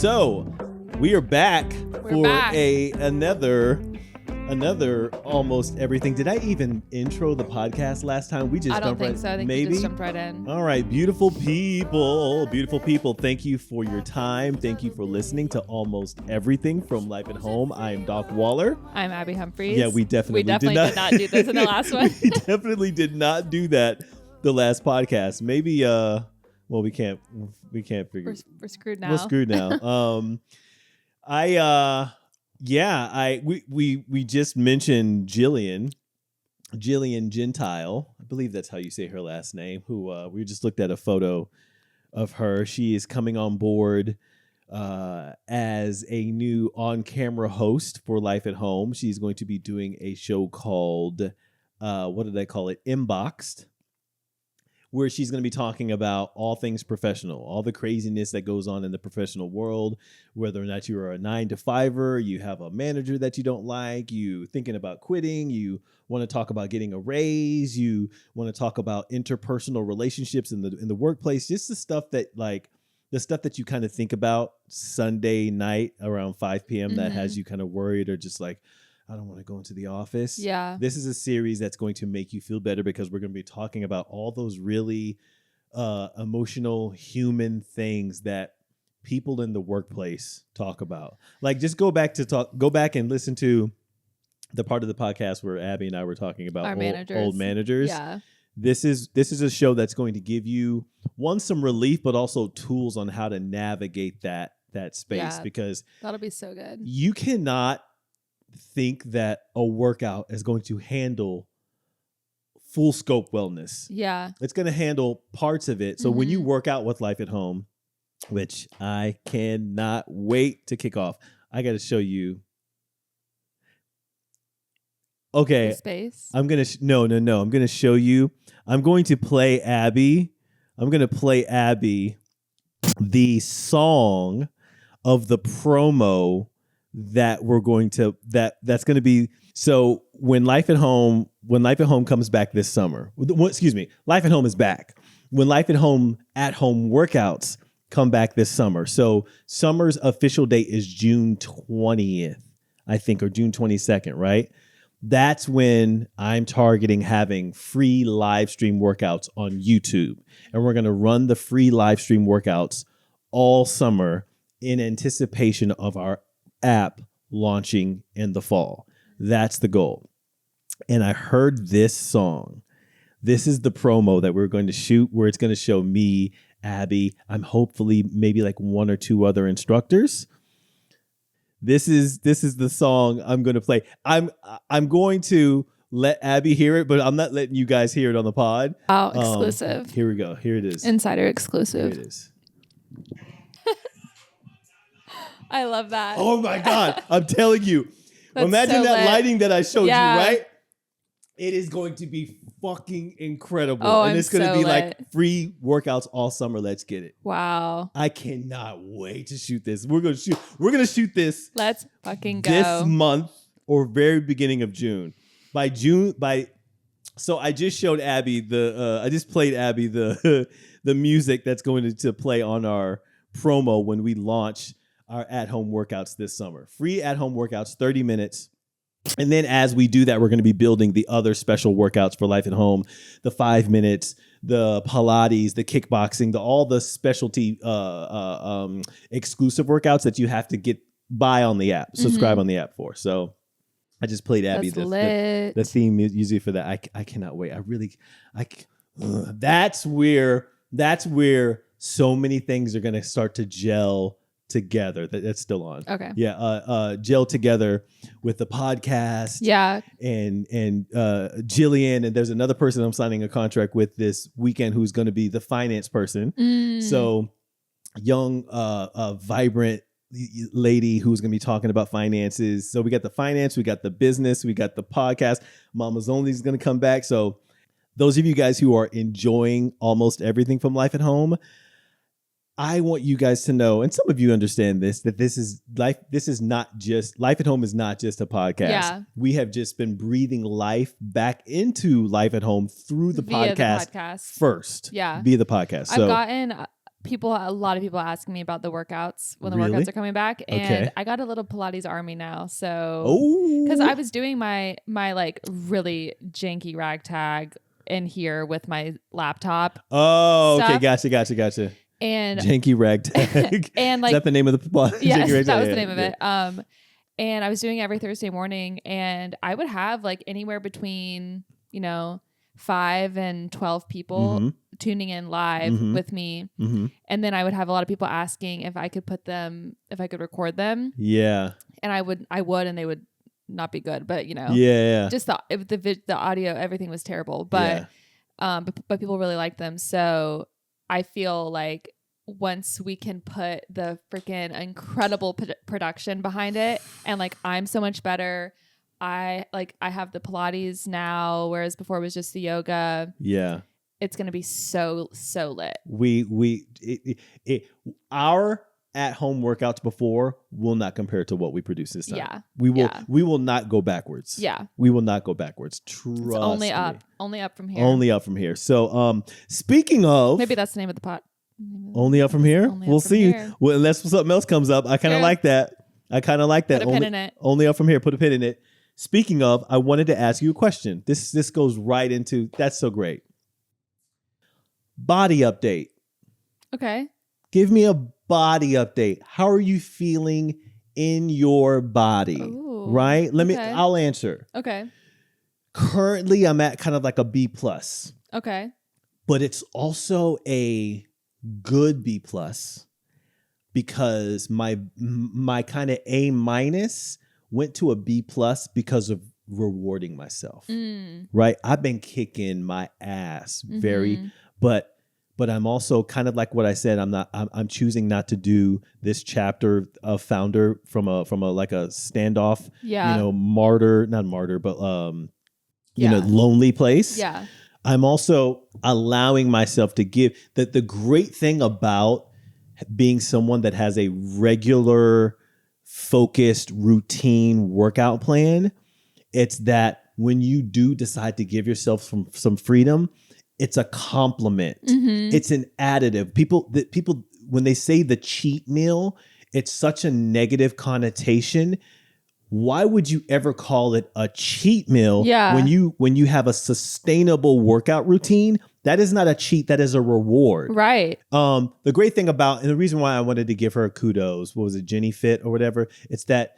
So we are back another almost everything. Did I even intro the podcast last time? We just I don't think so. I think we just jumped right in. All right, beautiful people. Thank you for your time. Thank you for listening to almost everything from Life at Home. I am Doc Waller. I'm Abby Humphries. Yeah, we definitely did not do this in the last one. We definitely did not do that the last podcast. Maybe well, we can't figure. We're screwed now. We're screwed now. We just mentioned Jillian Gentile. I believe that's how you say her last name. Who we just looked at a photo of her. She is coming on board as a new on-camera host for Life at Home. She's going to be doing a show called what did I call it? Inboxed, where she's going to be talking about all things professional, all the craziness that goes on in the professional world, whether or not you are a 9-to-5er, you have a manager that you don't like, you thinking about quitting, you want to talk about getting a raise, you want to talk about interpersonal relationships in the workplace, just the stuff that you kind of think about Sunday night around 5 p.m. that has you kind of worried or just like, I don't want to go into the office. Yeah. This is a series that's going to make you feel better because we're going to be talking about all those really emotional human things that people in the workplace talk about. Like just go back and listen to the part of the podcast where Abby and I were talking about old managers. Yeah. This is a show that's going to give you some relief, but also tools on how to navigate that space because that'll be so good. You cannot think that a workout is going to handle full scope wellness. Yeah. It's going to handle parts of it. So when you work out with Life at Home, which I cannot wait to kick off, I got to show you. Okay. The space. I'm going to, no. I'm going to show you. I'm going to play Abby. The song of the promo that we're going to that's going to be. So when Life at Home comes back this summer, Life at Home is back. When Life at Home workouts come back this summer. So summer's official date is June 20th, I think, or June 22nd, right? That's when I'm targeting having free live stream workouts on YouTube. And we're going to run the free live stream workouts all summer in anticipation of our app launching in the fall. That's the goal. And I heard this song. This is the promo that we're going to shoot where it's going to show me, Abby. I'm hopefully maybe like one or two other instructors. This is the song I'm going to play. I'm going to let Abby hear it, but I'm not letting you guys hear it on the pod. Oh, exclusive. Here we go. Here it is. Insider exclusive. Here it is. I love that. Oh my God. I'm telling you. Imagine so that lit. lighting that I showed you, right? It is going to be fucking incredible. Oh, and it's going to be lit. like free workouts all summer. Let's get it. Wow. I cannot wait to shoot this. We're going to shoot this. Let's fucking go. This month or very beginning of June. So I just showed Abby I just played Abby the music that's going to play on our promo when we launch our at-home workouts this summer. Free at-home workouts, 30 minutes. And then as we do that, we're going to be building the other special workouts for Life at Home, the 5 minutes, the Pilates, the kickboxing, all the specialty exclusive workouts that you have to buy on the app, subscribe on the app for. So I just played Abby the theme music for that. I cannot wait. That's where so many things are going to start to gel together. That's still on. Okay. Yeah. Gel together with the podcast. Yeah. And Jillian, and there's another person I'm signing a contract with this weekend who's going to be the finance person. So young, vibrant lady who's going to be talking about finances. So we got the finance, we got the business, we got the podcast. Mama's Only is going to come back. So those of you guys who are enjoying almost everything from Life at Home, I want you guys to know, and some of you understand this, that Life at Home is not just a podcast. Yeah. We have just been breathing life back into Life at Home through the podcast podcast first. Yeah. Via the podcast. I've gotten a lot of people asking me about the workouts when the Really? workouts are coming back, and Okay. I got a little Pilates army now. So, Oh, because I was doing my like really janky ragtag in here with my laptop, oh, okay, stuff. gotcha. and Janky ragtag. and Is like that the name of the yes, Janky ragtag? that was the name of it. And I was doing it every Thursday morning, and I would have like anywhere between 5 and 12 people Mm-hmm. tuning in live Mhm. with me. Mm-hmm. And then I would have a lot of people asking if I could record them. Yeah. And I would, and they would not be good, but Yeah. just the audio, everything was terrible, but, but people really liked them. So I feel like once we can put the freaking incredible production behind it, and like, I'm so much better. I have the Pilates now, whereas before it was just the yoga. Yeah. It's going to be so lit. Our at-home workouts before will not compare to what we produce this time. Yeah. We will not go backwards. Yeah. We will not go backwards. Trust It's only me. up. Only up from here. Only up from here. So, speaking of, maybe that's the name of the pot. only up from here. Only We'll up from see. here. Well, unless something else comes up. I kind of True. like that. Put a pin in it. Only up from here. Put a pin in it. Speaking of, I wanted to ask you a question. This goes right into, that's so great. Body update. Okay. Give me a body update. How are you feeling in your body? Ooh, right? okay. I'll answer. Okay. Currently, I'm at kind of like a B+. Okay. But it's also a good B+, because my kind of A- went to a B+ because of rewarding myself. Right? I've been kicking my ass but I'm also kind of like what I said. I'm choosing not to do this chapter of Founder from a like a standoff, Yeah. not martyr, but lonely place. Yeah. I'm also allowing myself to give that. The great thing about being someone that has a regular, focused, routine workout plan, it's that when you do decide to give yourself some freedom, it's a compliment. It's an additive. People, when they say the cheat meal, it's such a negative connotation. Why would you ever call it a cheat meal when you have a sustainable workout routine? That is not a cheat. That is a reward. Right. The great thing about, and the reason why I wanted to give her kudos, what was it, Jenny Fit or whatever? It's that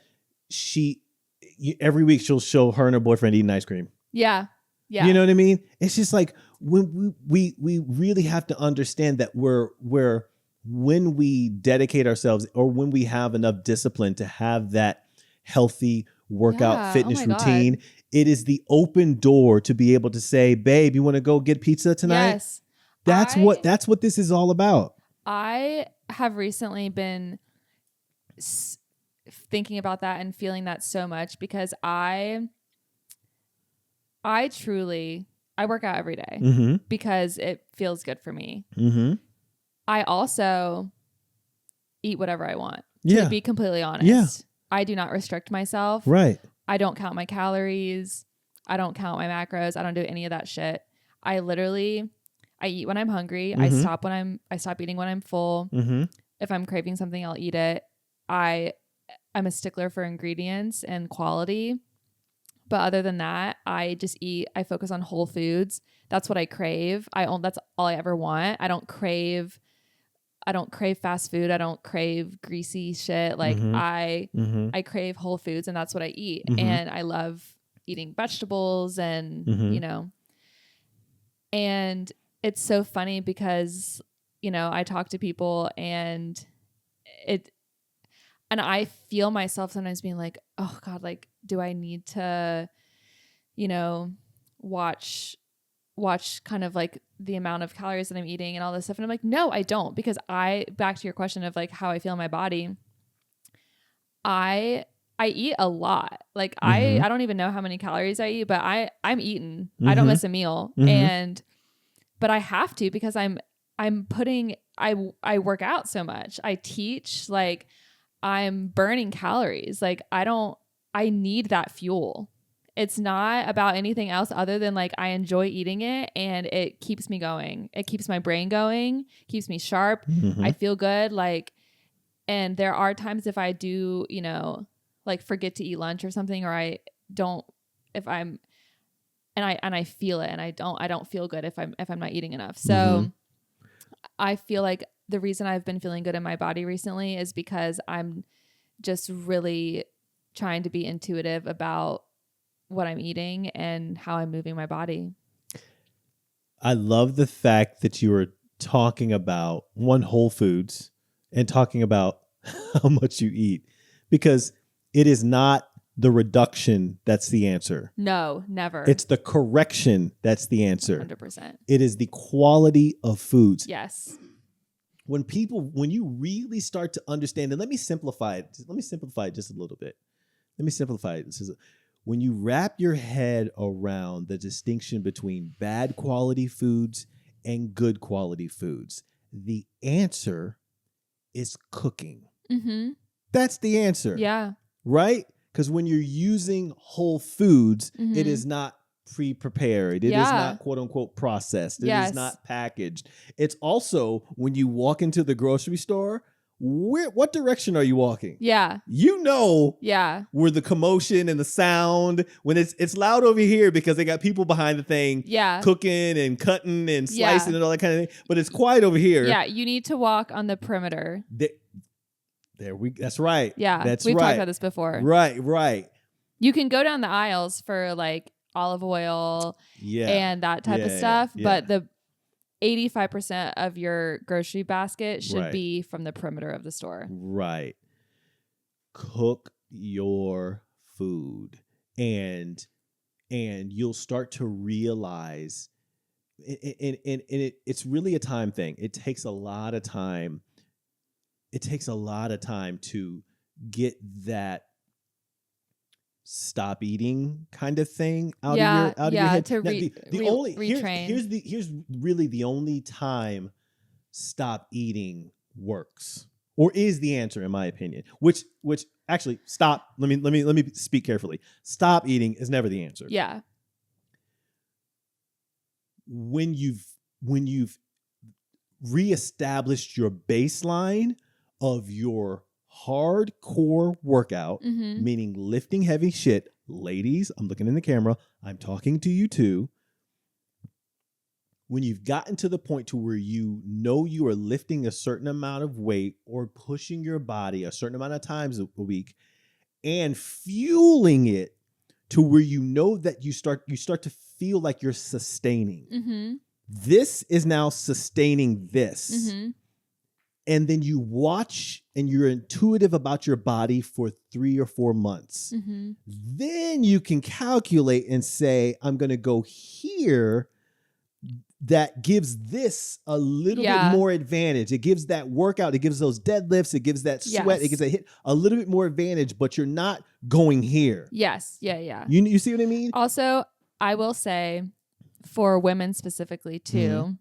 every week she'll show her and her boyfriend eating ice cream. Yeah. Yeah. You know what I mean? It's just like when we really have to understand that when we dedicate ourselves, or when we have enough discipline to have that healthy workout fitness routine, God. it is the open door to be able to say, babe, you want to go get pizza tonight? Yes. That's what this is all about. I have recently been thinking about that and feeling that so much, because I work out every day because it feels good for me. I also eat whatever I want, to be completely honest. Yeah. I do not restrict myself. Right. I don't count my calories. I don't count my macros. I don't do any of that shit. I eat when I'm hungry. I stop eating when I'm full. If I'm craving something, I'll eat it. I'm a stickler for ingredients and quality. But other than that, I just eat. I focus on whole foods. That's what I crave. That's all I ever want. I don't crave fast food. I don't crave greasy shit. Like I crave whole foods, and that's what I eat. And I love eating vegetables and, and it's so funny because, I talk to people and I feel myself sometimes being like, oh God, like, do I need to, watch kind of like the amount of calories that I'm eating and all this stuff. And I'm like, no, I don't, because back to your question of like how I feel in my body, I eat a lot. Like I don't even know how many calories I eat, but I'm eating. I don't miss a meal. But I have to, because I work out so much. I teach, like I'm burning calories. Like I need that fuel. It's not about anything else other than like I enjoy eating it and it keeps me going. It keeps my brain going, keeps me sharp. I feel good. Like, and there are times if I do, you know, like forget to eat lunch or something, or I don't, if I'm, and I feel it and I don't feel good if I'm not eating enough. So I feel like the reason I've been feeling good in my body recently is because I'm just really trying to be intuitive about what I'm eating and how I'm moving my body. I love the fact that you were talking about whole foods and talking about how much you eat, because it is not the reduction that's the answer. No, never. It's the correction that's the answer. 100%. It is the quality of foods. Yes. When you really start to understand, and let me simplify it just a little bit. Let me simplify it. When you wrap your head around the distinction between bad quality foods and good quality foods, the answer is cooking. Mm-hmm. That's the answer. Yeah. Right? Because when you're using whole foods, it is not pre-prepared. It is not quote unquote processed. It is not packaged. It's also when you walk into the grocery store, what direction are you walking? Yeah. You know where the commotion and the sound, when it's loud over here because they got people behind the thing cooking and cutting and slicing and all that kind of thing. But it's quiet over here. Yeah, you need to walk on the perimeter. That's right. Yeah. We've talked about this before. Right. You can go down the aisles for like olive oil and that type of stuff, but the 85% of your grocery basket should be from the perimeter of the store. Right. Cook your food and you'll start to realize it's really a time thing. It takes a lot of time. It takes a lot of time to get that stop eating kind of thing out of your head. To retrain. Here's really the only time stop eating works, or is the answer, in my opinion. Which actually stop. Let me speak carefully. Stop eating is never the answer. Yeah. When you've reestablished your baseline of your hardcore workout, meaning lifting heavy shit. Ladies, I'm looking in the camera. I'm talking to you too. When you've gotten to the point to where you know you are lifting a certain amount of weight or pushing your body a certain amount of times a week and fueling it to where you know that you start to feel like you're sustaining. This is now sustaining this. And then you watch and you're intuitive about your body for 3 or 4 months. Then you can calculate and say, I'm going to go here. That gives this a little bit more advantage. It gives that workout. It gives those deadlifts. It gives that sweat. It gives that hit a little bit more advantage, but you're not going here. Yes. Yeah. You see what I mean? Also, I will say for women specifically too,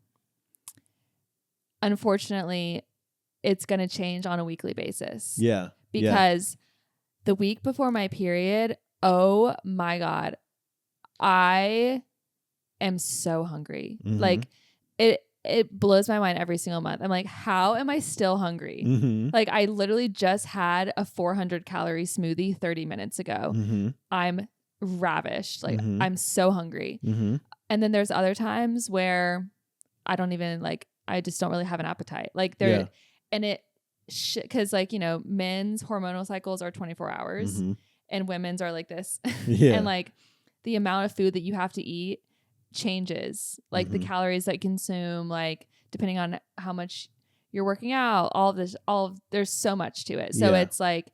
unfortunately, it's going to change on a weekly basis. Yeah. Because the week before my period, oh my God, I am so hungry. Like it blows my mind every single month. I'm like, how am I still hungry? Like I literally just had a 400 calorie smoothie 30 minutes ago. I'm ravished. Like I'm so hungry. And then there's other times where I don't even I just don't really have an appetite. Like there, and it, cause men's hormonal cycles are 24 hours and women's are like this. And like the amount of food that you have to eat changes, like the calories that you consume, like depending on how much you're working out, there's so much to it. So it's like,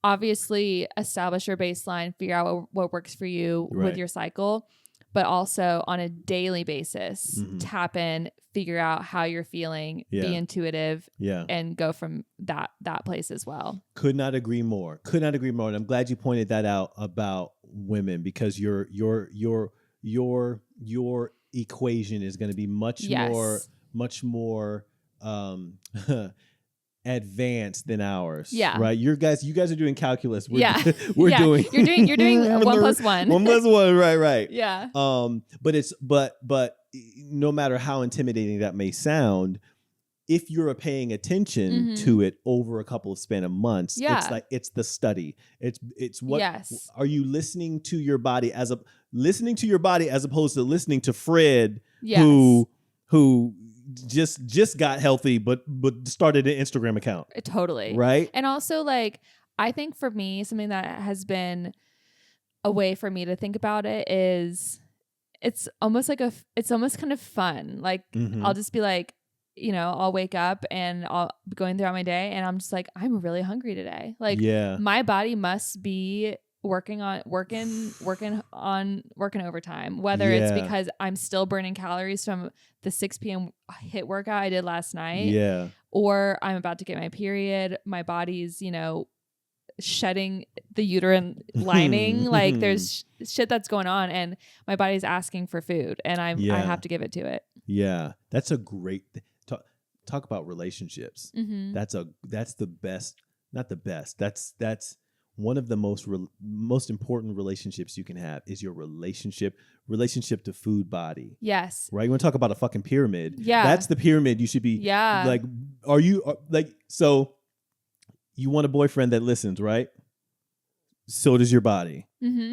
obviously establish your baseline, figure out what works for you with your cycle, but also on a daily basis, tap in, figure out how you're feeling, be intuitive, and go from that place as well. Could not agree more. And I'm glad you pointed that out about women, because your equation is going to be much more advanced than ours. Yeah. Right. You guys are doing calculus. We're Yeah. doing. You're doing 1+1. 1+1. Right. Yeah. But no matter how intimidating that may sound, if you're paying attention to it over a couple of span of months, it's the study. It's what are you listening to your body as opposed to listening to Fred, who just got healthy but started an Instagram account. Totally. Right. And also, like, I think for me, something that has been a way for me to think about it is it's almost kind of fun. Like, I'll just be like, I'll wake up and I'll be going throughout my day and I'm just like, I'm really hungry today. Like, my body must be working overtime, whether it's because I'm still burning calories from the 6 p.m. HIIT workout I did last night, or I'm about to get my period. My body's, shedding the uterine lining. Like, there's shit that's going on and my body's asking for food and I have to give it to it. Yeah. That's a great talk about relationships. That's the best, not the best. That's one of the most important relationships you can have is your relationship to food body. Yes. Right. You want to talk about a fucking pyramid. Yeah. That's the pyramid you should be. Yeah. Like, so you want a boyfriend that listens, right? So does your body.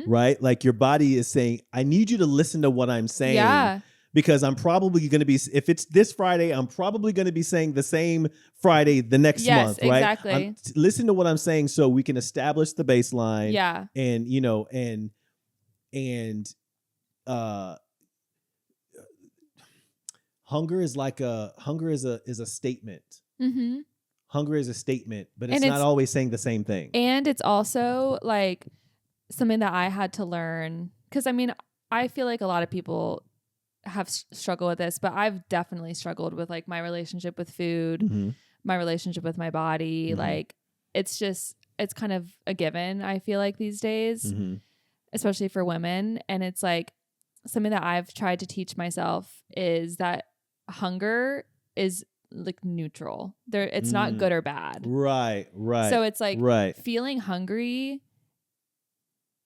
Right. Like, your body is saying, I need you to listen to what I'm saying. Yeah. Because I'm probably going to be, if it's this Friday, I'm probably going to be saying the same Friday the next month, right? Exactly. Listen to what I'm saying so we can establish the baseline. Yeah. And, hunger is a statement. Hunger is a statement, but it's not always saying the same thing. And it's also like something that I had to learn. Because, I mean, I feel like a lot of people have struggled with this, but I've definitely struggled with, like, my relationship with food, my relationship with my body. Like, it's kind of a given, I feel like, these days, especially for women. And it's like something that I've tried to teach myself is that hunger is like neutral. It's not good or bad. Right. So it's like feeling hungry.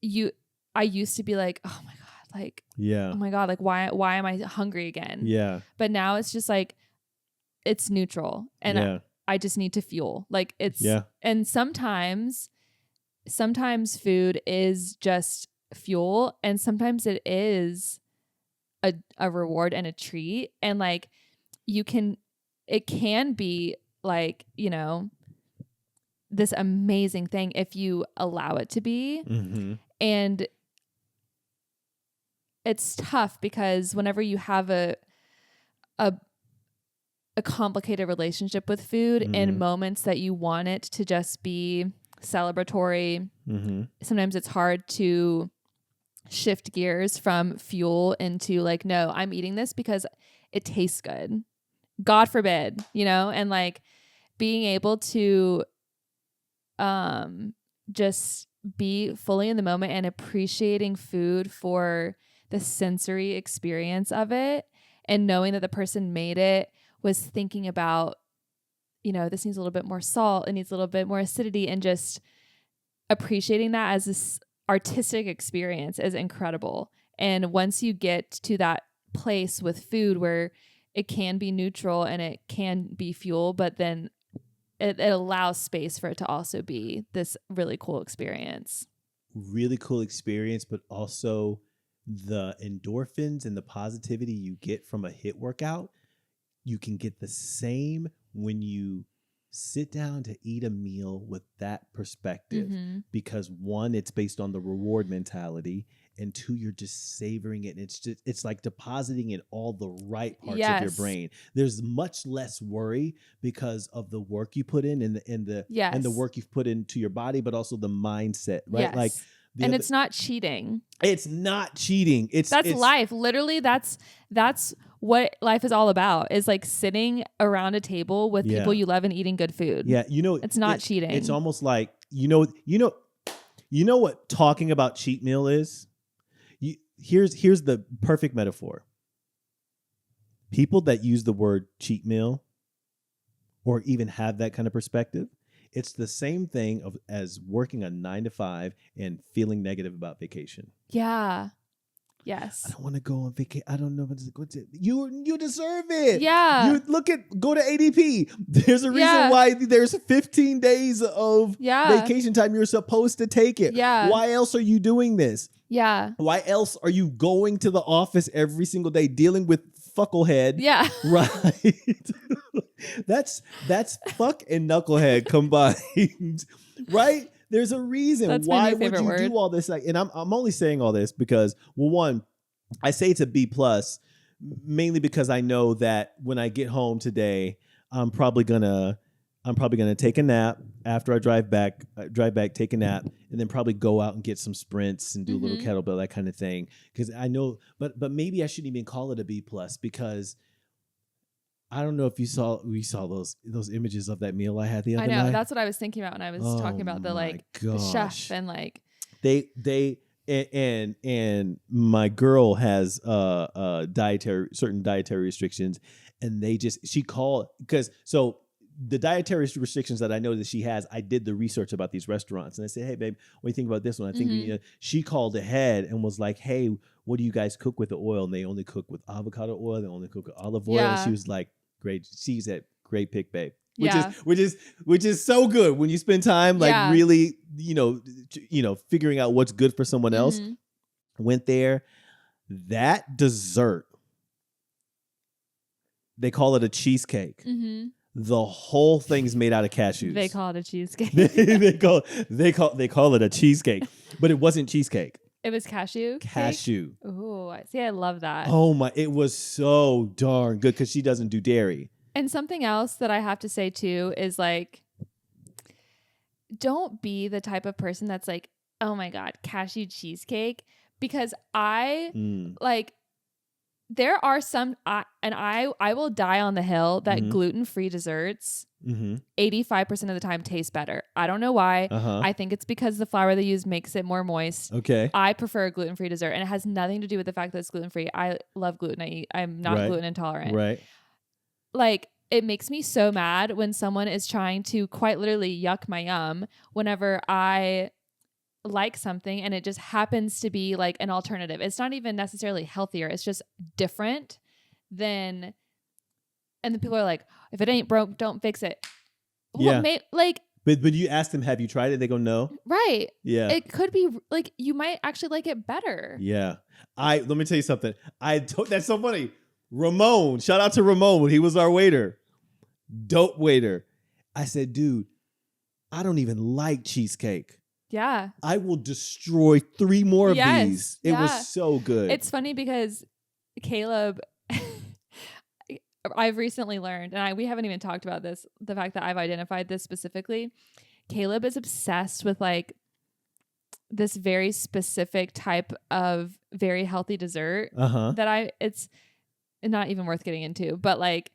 I used to be like, oh my God. Like, oh my God, like, why am I hungry again? Yeah. But now it's just like, it's neutral and I just need to fuel. Like, and sometimes food is just fuel and sometimes it is a reward and a treat. And like, it can be like, this amazing thing if you allow it to be. And it's tough because whenever you have a complicated relationship with food in moments that you want it to just be celebratory, sometimes it's hard to shift gears from fuel into like, no, I'm eating this because it tastes good. God forbid, and like being able to just be fully in the moment and appreciating food for the sensory experience of it and knowing that the person made it was thinking about, this needs a little bit more salt, it needs a little bit more acidity, and just appreciating that as this artistic experience is incredible. And once you get to that place with food where it can be neutral and it can be fuel, but then it allows space for it to also be this really cool experience. But also the endorphins and the positivity you get from a HIIT workout, you can get the same when you sit down to eat a meal with that perspective. Because one, it's based on the reward mentality, and two, you're just savoring it. And it's like depositing in all the right parts of your brain. There's much less worry because of the work you put in and the work you've put into your body, but also the mindset, right? Yes. Like, it's not cheating. It's not cheating. It's life. Literally, that's what life is all about, is like sitting around a table with people you love and eating good food. Yeah. It's not cheating. It's almost like, you know what talking about cheat meal is? Here's the perfect metaphor. People that use the word cheat meal or even have that kind of perspective. It's the same thing as working a 9 to 5 and feeling negative about vacation. Yeah. I Yes. don't want to go on vacation. I don't know what's it. You deserve it. Yeah. You go to ADP. There's a reason why there's 15 days of vacation time. You're supposed to take it. Yeah. Why else are you doing this? Yeah. Why else are you going to the office every single day dealing with fucklehead? Yeah. Right. That's fuck and knucklehead combined. Right? There's a reason. That's why my new would favorite you word. do all this? And I'm only saying all this because, well, one, I say it's a B plus, mainly because I know that when I get home today, I'm probably gonna take a nap after I drive back, take a nap, and then probably go out and get some sprints and do a little kettlebell, that kind of thing. Because I know, but maybe I shouldn't even call it a B plus, because I don't know if we saw those images of that meal I had the other night. I know, that's what I was thinking about when I was talking about the chef and like they and my girl has certain dietary restrictions, and she called because the dietary restrictions that I know that she has, I did the research about these restaurants, and I said, hey babe, what do you think about this one? I think she called ahead and was like, hey, what do you guys cook with the oil? And they only cook with avocado oil, they only cook with olive oil. And she was like, great. She said, great pick, babe. Which is so good when you spend time really, figuring out what's good for someone else. Went there. That dessert, they call it a cheesecake. The whole thing's made out of cashews. They call it a cheesecake. they call it a cheesecake, but it wasn't cheesecake. It was cashew. Cashew. Oh, see, I love that. Oh my! It was so darn good because she doesn't do dairy. And something else that I have to say too is like, don't be the type of person that's like, oh my God, cashew cheesecake, because there are some, I will die on the hill that gluten-free desserts 85% of the time taste better. I don't know why. I think it's because the flour they use makes it more moist. Okay. I prefer a gluten-free dessert, and it has nothing to do with the fact that it's gluten-free. I love gluten. I'm not gluten intolerant. Right. Like, it makes me so mad when someone is trying to quite literally yuck my yum whenever I like something and it just happens to be like an alternative. It's not even necessarily healthier. It's just different than, and then people are like, if it ain't broke, don't fix it. Yeah. But you ask them, have you tried it? They go, no. Right. Yeah. It could be like, you might actually like it better. Yeah. Let me tell you something. That's so funny. Ramon, shout out to Ramon when he was our waiter. Dope waiter. I said, dude, I don't even like cheesecake. Yeah. I will destroy 3 more of these. It was so good. It's funny because Caleb, I've recently learned, and we haven't even talked about this, the fact that I've identified this specifically. Caleb is obsessed with like this very specific type of very healthy dessert that it's not even worth getting into, but like,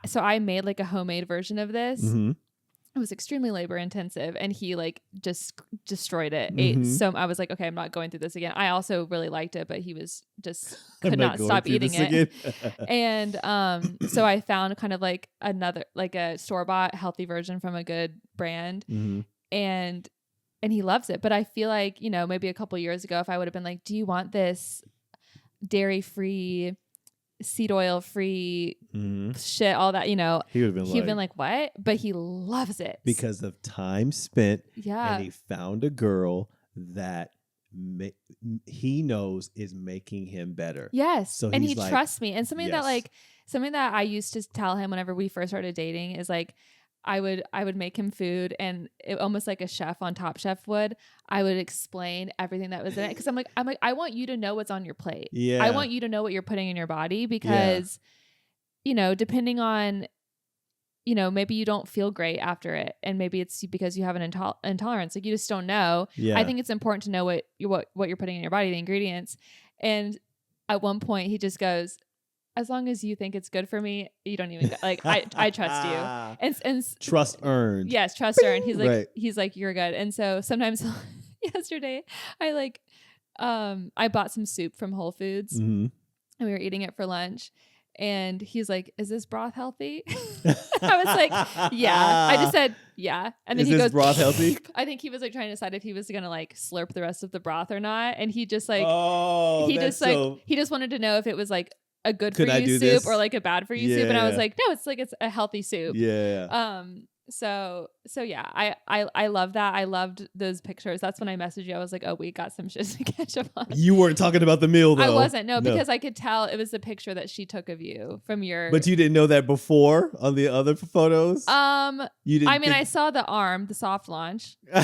so I made like a homemade version of this. It was extremely labor intensive, and he like just destroyed it. I was like, okay, I'm not going through this again. I also really liked it, but he was just could not stop eating it. And so I found kind of like a store-bought healthy version from a good brand, and he loves it. But I feel like, maybe a couple years ago, if I would have been like, do you want this dairy-free, seed oil free shit, all that, he would have been like, what? But he loves it because of time spent. And he found a girl that he knows is making him better. Yes. So and he trusts me. And something that I used to tell him whenever we first started dating is like, I would make him food, and almost like a chef on Top Chef would. I would explain everything that was in it, because I'm like, I want you to know what's on your plate. Yeah. I want you to know what you're putting in your body, because, depending on, maybe you don't feel great after it, and maybe it's because you have an intolerance. Like, you just don't know. Yeah. I think it's important to know what you're putting in your body, the ingredients. And at one point, he just goes, as long as you think it's good for me, you don't even like, I trust you. And trust earned. Yes, trust earned. He's like, you're good. And so sometimes yesterday I bought some soup from Whole Foods, and we were eating it for lunch. And he's like, "Is this broth healthy?" I was like, "Yeah." I just said, "Yeah." And then Is he this goes, broth healthy? I think he was like trying to decide if he was gonna like slurp the rest of the broth or not. And he just like Oh, he that's just like he just wanted to know if it was like a good for Could I you do soup this? or like a bad for you soup. And I was Yeah. like, no, it's a healthy soup. Yeah. So yeah, I love that. I loved those pictures. That's when I messaged you. I was like, oh, we got some shit to catch up on. You weren't talking about the meal though. I wasn't, no, because I could tell it was the picture that she took of you from your. But you didn't know that before on the other photos. You didn't. I mean, I saw the arm, the soft launch. I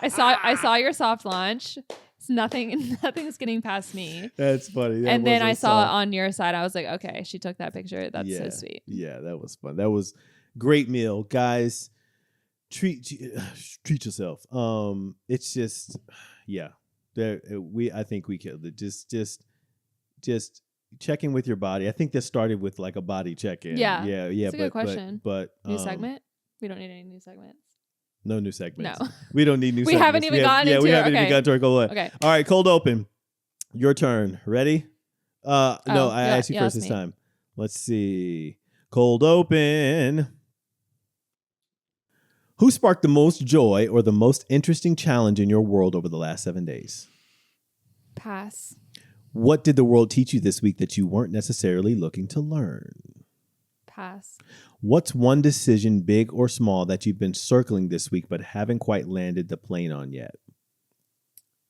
saw your soft launch. It's nothing's getting past me. That's funny. That and then I saw it on your side. I was like, okay, she took that picture. That's so sweet. Yeah, that was fun. That was great meal, guys. Treat yourself. It's just, yeah. I think we killed it. Just checking with your body. I think this started with like a body check-in. Yeah. It's a good question. But new segment? We don't need any new segments. No new segments. No. We don't need new segments. We haven't even gotten into it. We haven't even gotten to our cold open. Okay. All right, cold open. Your turn. Ready? No, I asked you first this time. Let's see. Cold open. Who sparked the most joy or the most interesting challenge in your world over the last 7 days? Pass. What did the world teach you this week that you weren't necessarily looking to learn? Pass. What's one decision, big or small, that you've been circling this week but haven't quite landed the plane on yet?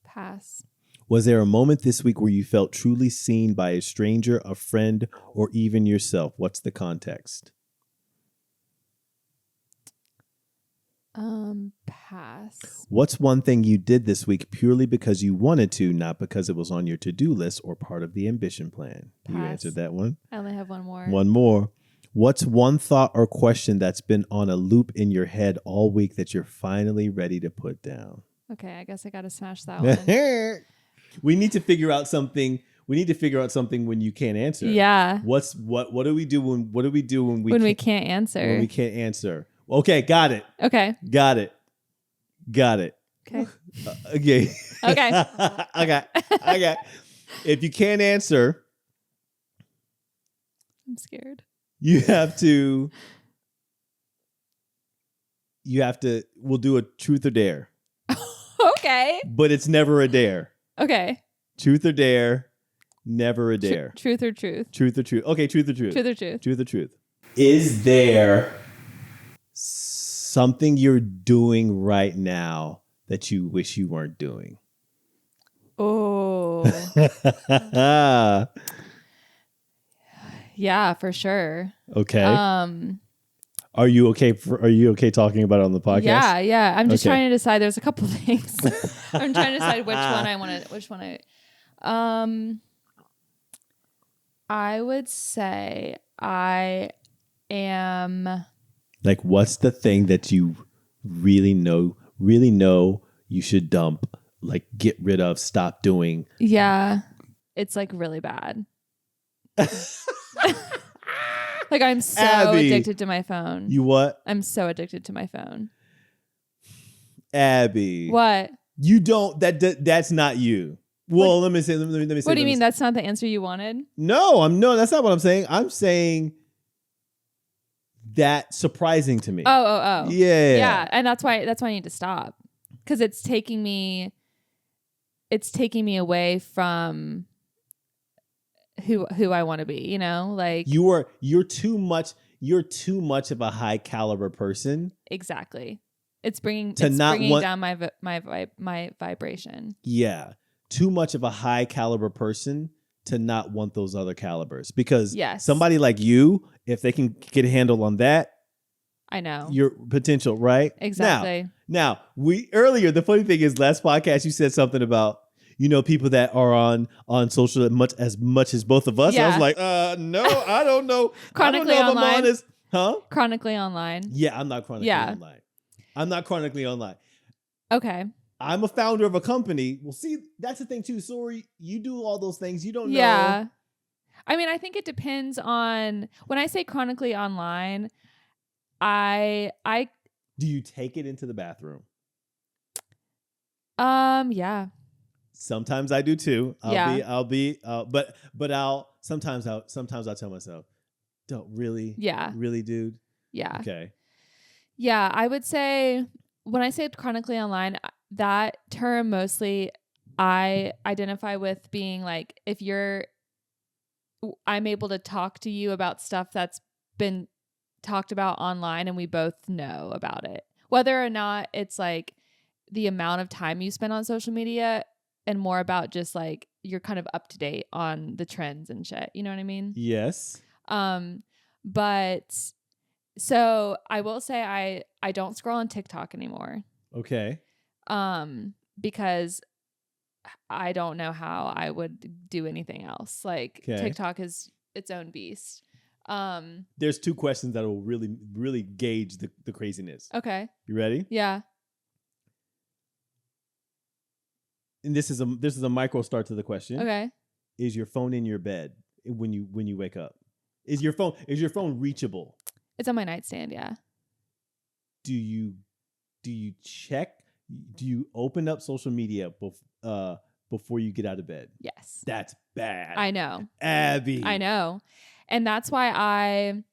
Pass. Was there a moment this week where you felt truly seen by a stranger, a friend, or even yourself? What's the context? Pass. What's one thing you did this week purely because you wanted to, not because it was on your to-do list or part of the ambition plan? Pass. You answered that one. I only have one more. One more. What's one thought or question that's been on a loop in your head all week that you're finally ready to put down? Okay, I guess I got to smash that one. We need to figure out something. We need to figure out something when you can't answer. Yeah. What do we do when we can't answer? When we can't answer. Okay, got it. Okay. Got it. Okay. Okay. Okay. Okay. If you can't answer, I'm scared. You have to. We'll do a truth or dare. Okay. But it's never a dare. Okay. Truth or dare, never a dare. Truth or truth? Truth or truth. Okay, truth or truth. Truth or truth? Truth or truth. Is there something you're doing right now that you wish you weren't doing? Oh. Yeah, for sure. Okay. Are you okay talking about it on the podcast? Yeah. I'm just trying to decide. There's a couple things. I'm trying to decide I would say I am. Like, what's the thing that you really know you should dump, like get rid of, stop doing? Yeah. It's like really bad. Like I'm so Abby, addicted to my phone. You what? I'm so addicted to my phone. Abby. What? You don't that's not you. Well, let me say. What do you mean that's not the answer you wanted? No, that's not what I'm saying. I'm saying that's surprising to me. Oh. Yeah. Yeah, and that's why I need to stop. Cuz it's taking me away from who I want to be, you know? Like you're too much of a high caliber person. Exactly. It's bringing down my vibration. Yeah. Too much of a high caliber person to not want those other calibers, because somebody like you, if they can get a handle on that, I know your potential, right? Exactly. Now the funny thing is, last podcast you said something about, people that are on social as much as both of us. Yeah. I was like, no, I don't know. Chronically I don't know online. if I'm honest. Huh? Chronically online. Yeah, I'm not chronically online. I'm not chronically online. Okay. I'm a founder of a company. Well, see, that's the thing too. Sorry, you do all those things. You don't know. Yeah. I mean, I think it depends on, when I say chronically online, I do you take it into the bathroom? Yeah. Sometimes I do too. But sometimes I'll tell myself, don't really. Yeah. Really, dude. Yeah. Okay. Yeah. I would say when I say chronically online, that term mostly I identify with being like, if I'm able to talk to you about stuff that's been talked about online and we both know about it, whether or not it's like the amount of time you spend on social media and more about just like you're kind of up to date on the trends and shit. You know what I mean? Yes. But so I will say I don't scroll on TikTok anymore. Okay. Because I don't know how I would do anything else. Like TikTok is its own beast. There's 2 questions that will really, really gauge the craziness. Okay. You ready? Yeah. And this is a micro start to the question. Okay. Is your phone in your bed when you wake up? Is your phone reachable? It's on my nightstand, yeah. Do you check? Do you open up social media before you get out of bed? Yes. That's bad. I know. Abby. I know. And that's why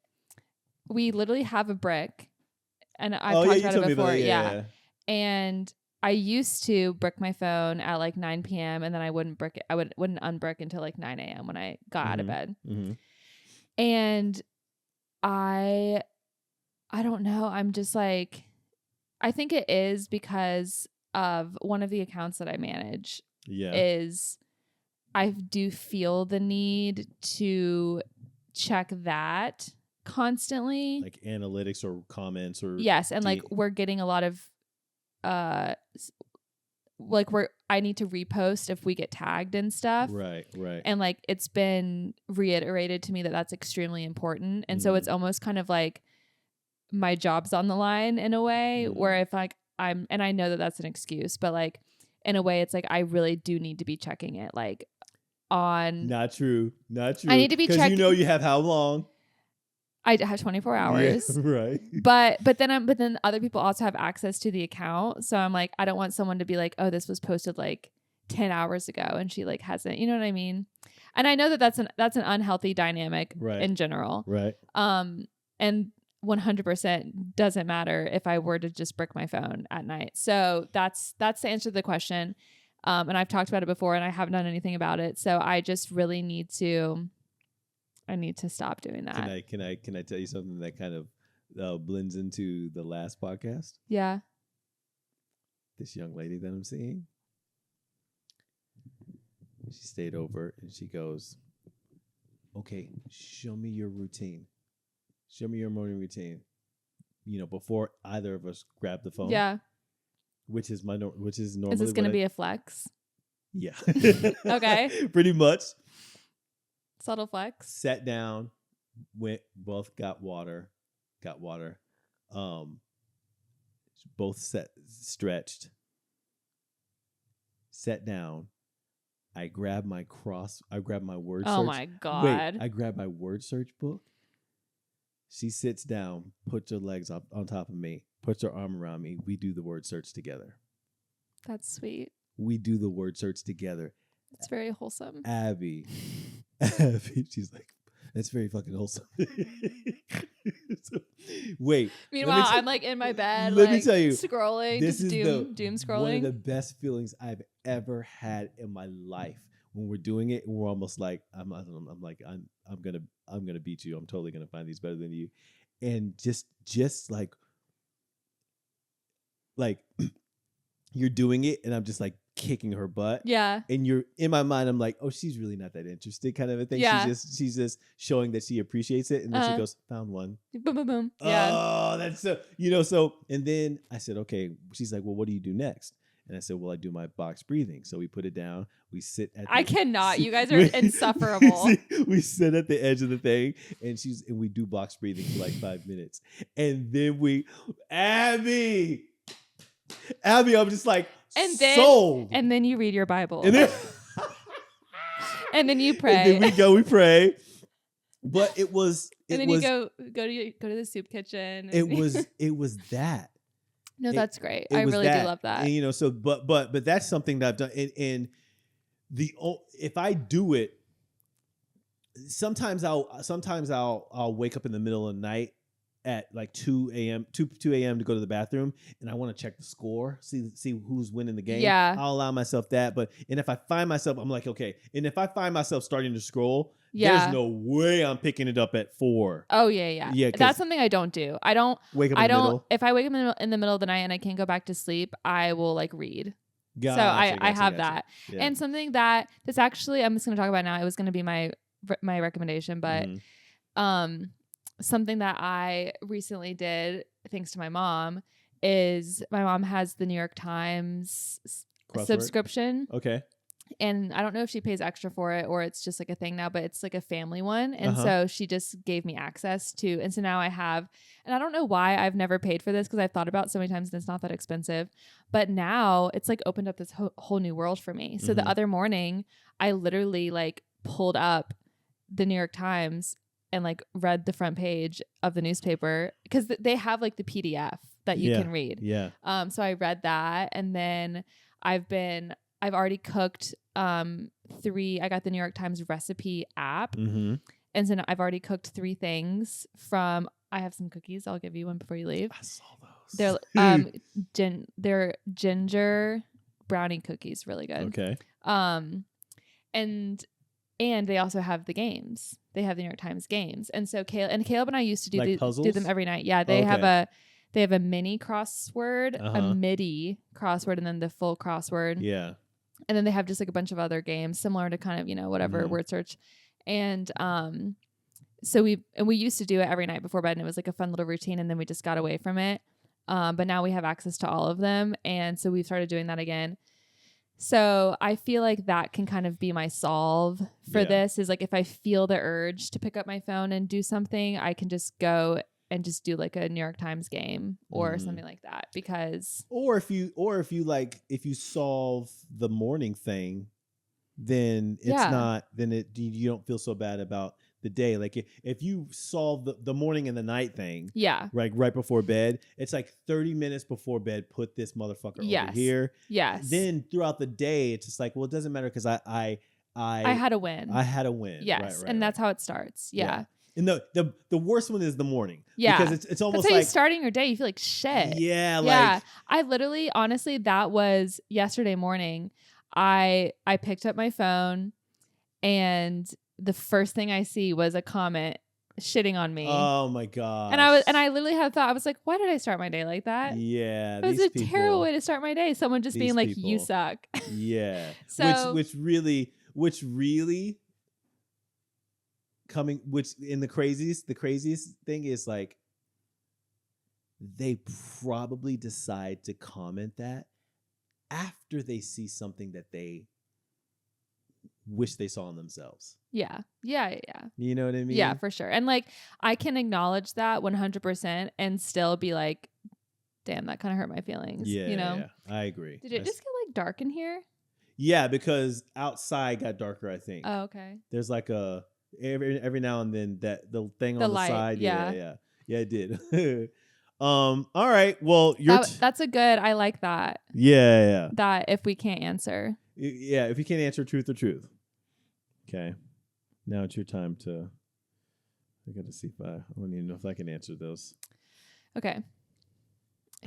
we literally have a brick. And I've talked about it before. Yeah. And I used to brick my phone at like 9 p.m. and then I wouldn't brick it. I wouldn't unbrick until like 9 a.m. when I got out of bed. Mm-hmm. And I don't know. I'm just like, I think it is because of one of the accounts that I manage. Yeah. Is I do feel the need to check that constantly. Like analytics or comments or. Yes. And like we're getting a lot of, like I need to repost if we get tagged and stuff. Right. And like it's been reiterated to me that that's extremely important. And so it's almost kind of like my job's on the line in a way where if like and I know that that's an excuse, but like in a way it's like I really do need to be checking it like on. Not true. I need to be checking. Because you have how long? I have 24 hours. Yeah, right. But then other people also have access to the account. So I'm like, I don't want someone to be like, oh, this was posted like 10 hours ago and she like hasn't, you know what I mean? And I know that that's an unhealthy dynamic in general. Right. And 100% doesn't matter if I were to just brick my phone at night. So that's the answer to the question. And I've talked about it before and I haven't done anything about it. So I just really need to stop doing that. Can I tell you something that kind of blends into the last podcast? Yeah. This young lady that I'm seeing, she stayed over and she goes, okay, show me your routine. Show me your morning routine. You know, before either of us grab the phone. Yeah. Which is normally. Is this going to be a flex? Yeah. Okay. Pretty much. Subtle flex. Sat down, both got water. Both stretched. Sat down. I grabbed my word search. Oh my God. Wait, I grabbed my word search book. She sits down, puts her legs up on top of me, puts her arm around me. We do the word search together. That's sweet. We do the word search together. It's very wholesome. Abby, she's like, that's very fucking wholesome. Wait. Meanwhile, I'm like in my bed, let me tell you, scrolling, this just is doom scrolling. One of the best feelings I've ever had in my life. When we're doing it, we're almost like I'm gonna beat you. I'm totally gonna find these better than you, and just like you're doing it, and I'm just like kicking her butt. Yeah. And you're in my mind, I'm like, oh, she's really not that interested, kind of a thing. Yeah. She's just showing that she appreciates it, and then she goes, found one. Boom, boom, boom. Yeah. Oh, that's so and then I said, okay. She's like, well, what do you do next? And I said, well, I do my box breathing. So we put it down. We sit at I cannot. You guys are insufferable. We sit at the edge of the thing and we do box breathing for like 5 minutes. And then Abby, I'm just like, sold. And then you read your Bible. And then you pray. And then we pray. But it was. You go to the soup kitchen. It was that. No, that's great. I really do love that. And, but that's something that I've done. And if I do it, sometimes I'll wake up in the middle of the night at like 2 a.m. to go to the bathroom, and I want to check the score, see who's winning the game. Yeah. I'll allow myself that. And if I find myself, I'm like, okay. And if I find myself starting to scroll, there's no way I'm picking it up at 4. Oh yeah. That's something I don't do. I don't wake up in the middle. If I wake up in the middle of the night and I can't go back to sleep, I will like read. Gotcha, so I have that. Yeah. And something that's actually, I'm just going to talk about now. It was going to be my recommendation, but something that I recently did, thanks to my mom, is my mom has the New York Times subscription. Okay. And I don't know if she pays extra for it or it's just like a thing now, but it's like a family one. And so she just gave me access to, and so now I have, and I don't know why I've never paid for this because I've thought about it so many times and it's not that expensive, but now it's like opened up this whole new world for me. So the other morning I literally like pulled up the New York Times and like read the front page of the newspaper because they have like the PDF that you can read. Yeah. So I read that, and then I've already cooked 3. I got the New York Times recipe app. And so I've already cooked 3 things from, I have some cookies. I'll give you one before you leave. I saw those. They're ginger brownie cookies. Really good. Okay. And they also have the games. They have the New York Times games. And so Caleb and I used to do do them every night. Yeah. They have a mini crossword, a MIDI crossword, and then the full crossword. Yeah. And then they have just like a bunch of other games similar to kind of, whatever word search. And so we used to do it every night before bed, and it was like a fun little routine, and then we just got away from it. But now we have access to all of them. And so we've started doing that again. So I feel like that can kind of be my solve for this, is like if I feel the urge to pick up my phone and do something, I can just go and just do like a New York Times game or something like that. Because if you solve the morning thing, then it's not, then you don't feel so bad about the day. Like if you solve the morning and the night thing, right before bed, it's like 30 minutes before bed, put this motherfucker over here. Yes. Then throughout the day, it's just like, well, it doesn't matter because I had a win. I had a win. Yes. Right, and that's how it starts. Yeah. And the worst one is the morning. Yeah. Because it's almost that's how like you're starting your day. You feel like shit. Yeah. Yeah. I literally, honestly, that was yesterday morning. I picked up my phone and the first thing I see was a comment shitting on me. Oh my God. And I literally had thought, I was like, why did I start my day like that? Yeah. It was a terrible way to start my day. Someone just being like, you suck. Yeah. So which really in the craziest thing is like, they probably decide to comment that after they see something that they wish they saw in themselves. Yeah. You know what I mean? Yeah, for sure. And like, I can acknowledge that 100% and still be like, damn, that kind of hurt my feelings. Yeah. Yeah. I agree. Did it just get like dark in here? Yeah, because outside got darker, I think. Oh, okay. There's like every now and then that the thing on the light, side. Yeah, it did. All right. Well, that's a good. I like that. Yeah. That if we can't answer. Yeah, if you can't answer truth or truth. Okay. Now it's your time to. I got to see if I don't even know if I can answer those. Okay.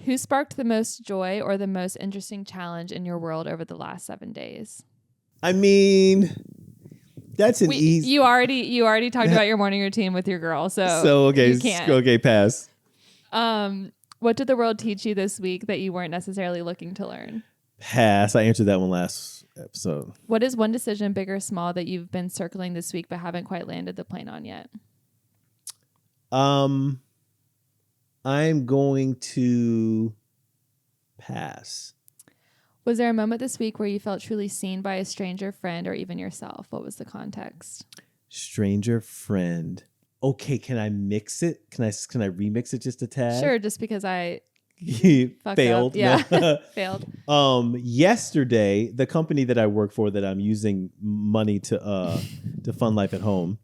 Who sparked the most joy or the most interesting challenge in your world over the last 7 days? I mean, that's an easy. You already talked about your morning routine with your girl, so okay, you can't. Okay, pass. What did the world teach you this week that you weren't necessarily looking to learn? Pass. I answered that one last episode. What is one decision, big or small, that you've been circling this week but haven't quite landed the plane on yet? I'm going to pass. Was there a moment this week where you felt truly seen by a stranger, friend, or even yourself? What was the context? Stranger, friend. Okay, can I mix it? Can I remix it just a tad? Sure, just because I failed. Yeah, no. failed. Yesterday, the company that I work for that I'm using money to fund LYFE at Home,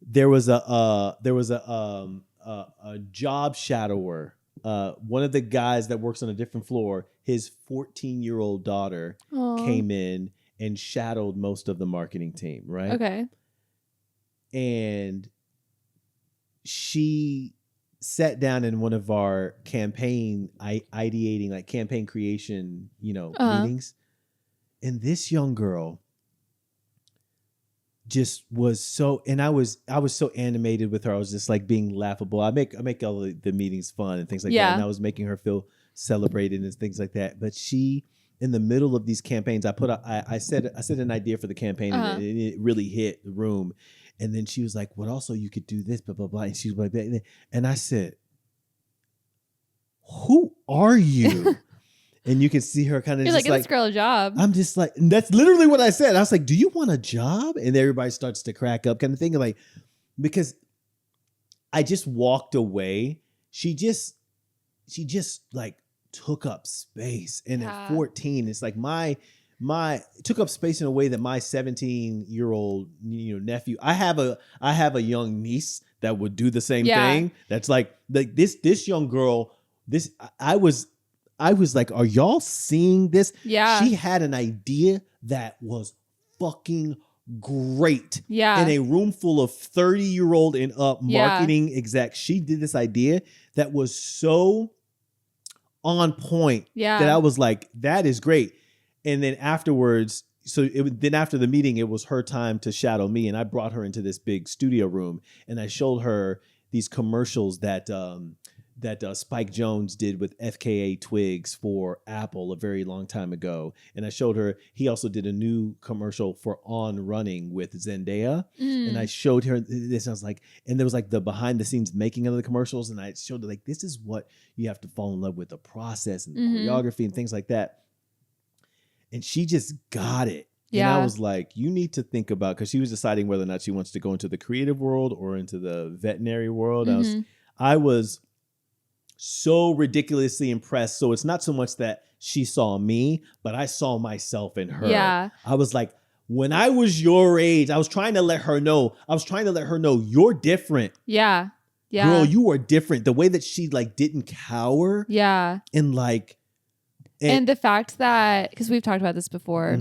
there was a job shadower. One of the guys that works on a different floor, his 14-year-old daughter came in and shadowed most of the marketing team, right? Okay. And she sat down in one of our campaign ideating, like campaign creation, meetings. And this young girl just was so, and I was so animated with her. I was just like being laughable. I make all the meetings fun and things like that. And I was making her feel celebrated and things like that. But she, in the middle of these campaigns, I said an idea for the campaign, and it really hit the room. And then she was like, "What also you could do this, blah blah blah." And she was like, and I said, "Who are you?" And you can see her kind of You're just like, "Give this girl a job." I'm just like, that's literally what I said. I was like, "Do you want a job?" And everybody starts to crack up, kind of thing, like, because I just walked away. She just like took up space, and at 14, it's like my took up space in a way that my 17-year-old nephew. I have a young niece that would do the same thing. That's like this young girl. I was like, are y'all seeing this? Yeah. She had an idea that was fucking great. Yeah. In a room full of 30-year-old and up marketing execs, she did this idea that was so on point that I was like, that is great. And then afterwards, then after the meeting, it was her time to shadow me, and I brought her into this big studio room, and I showed her these commercials that Spike Jonze did with FKA Twigs for Apple a very long time ago. And I showed her, he also did a new commercial for On Running with Zendaya. And I showed her this. I was like, and there was like the behind the scenes making of the commercials. And I showed her like, this is what you have to fall in love with, the process and the choreography and things like that. And she just got it. Yeah. And I was like, you need to think about, because she was deciding whether or not she wants to go into the creative world or into the veterinary world. I was so ridiculously impressed. So it's not so much that she saw me, but I saw myself in her. Yeah. I was like, when I was your age, I was trying to let her know you're different. Yeah. Yeah. Girl, you are different. The way that she like didn't cower. Yeah. And like. And the fact that, because we've talked about this before,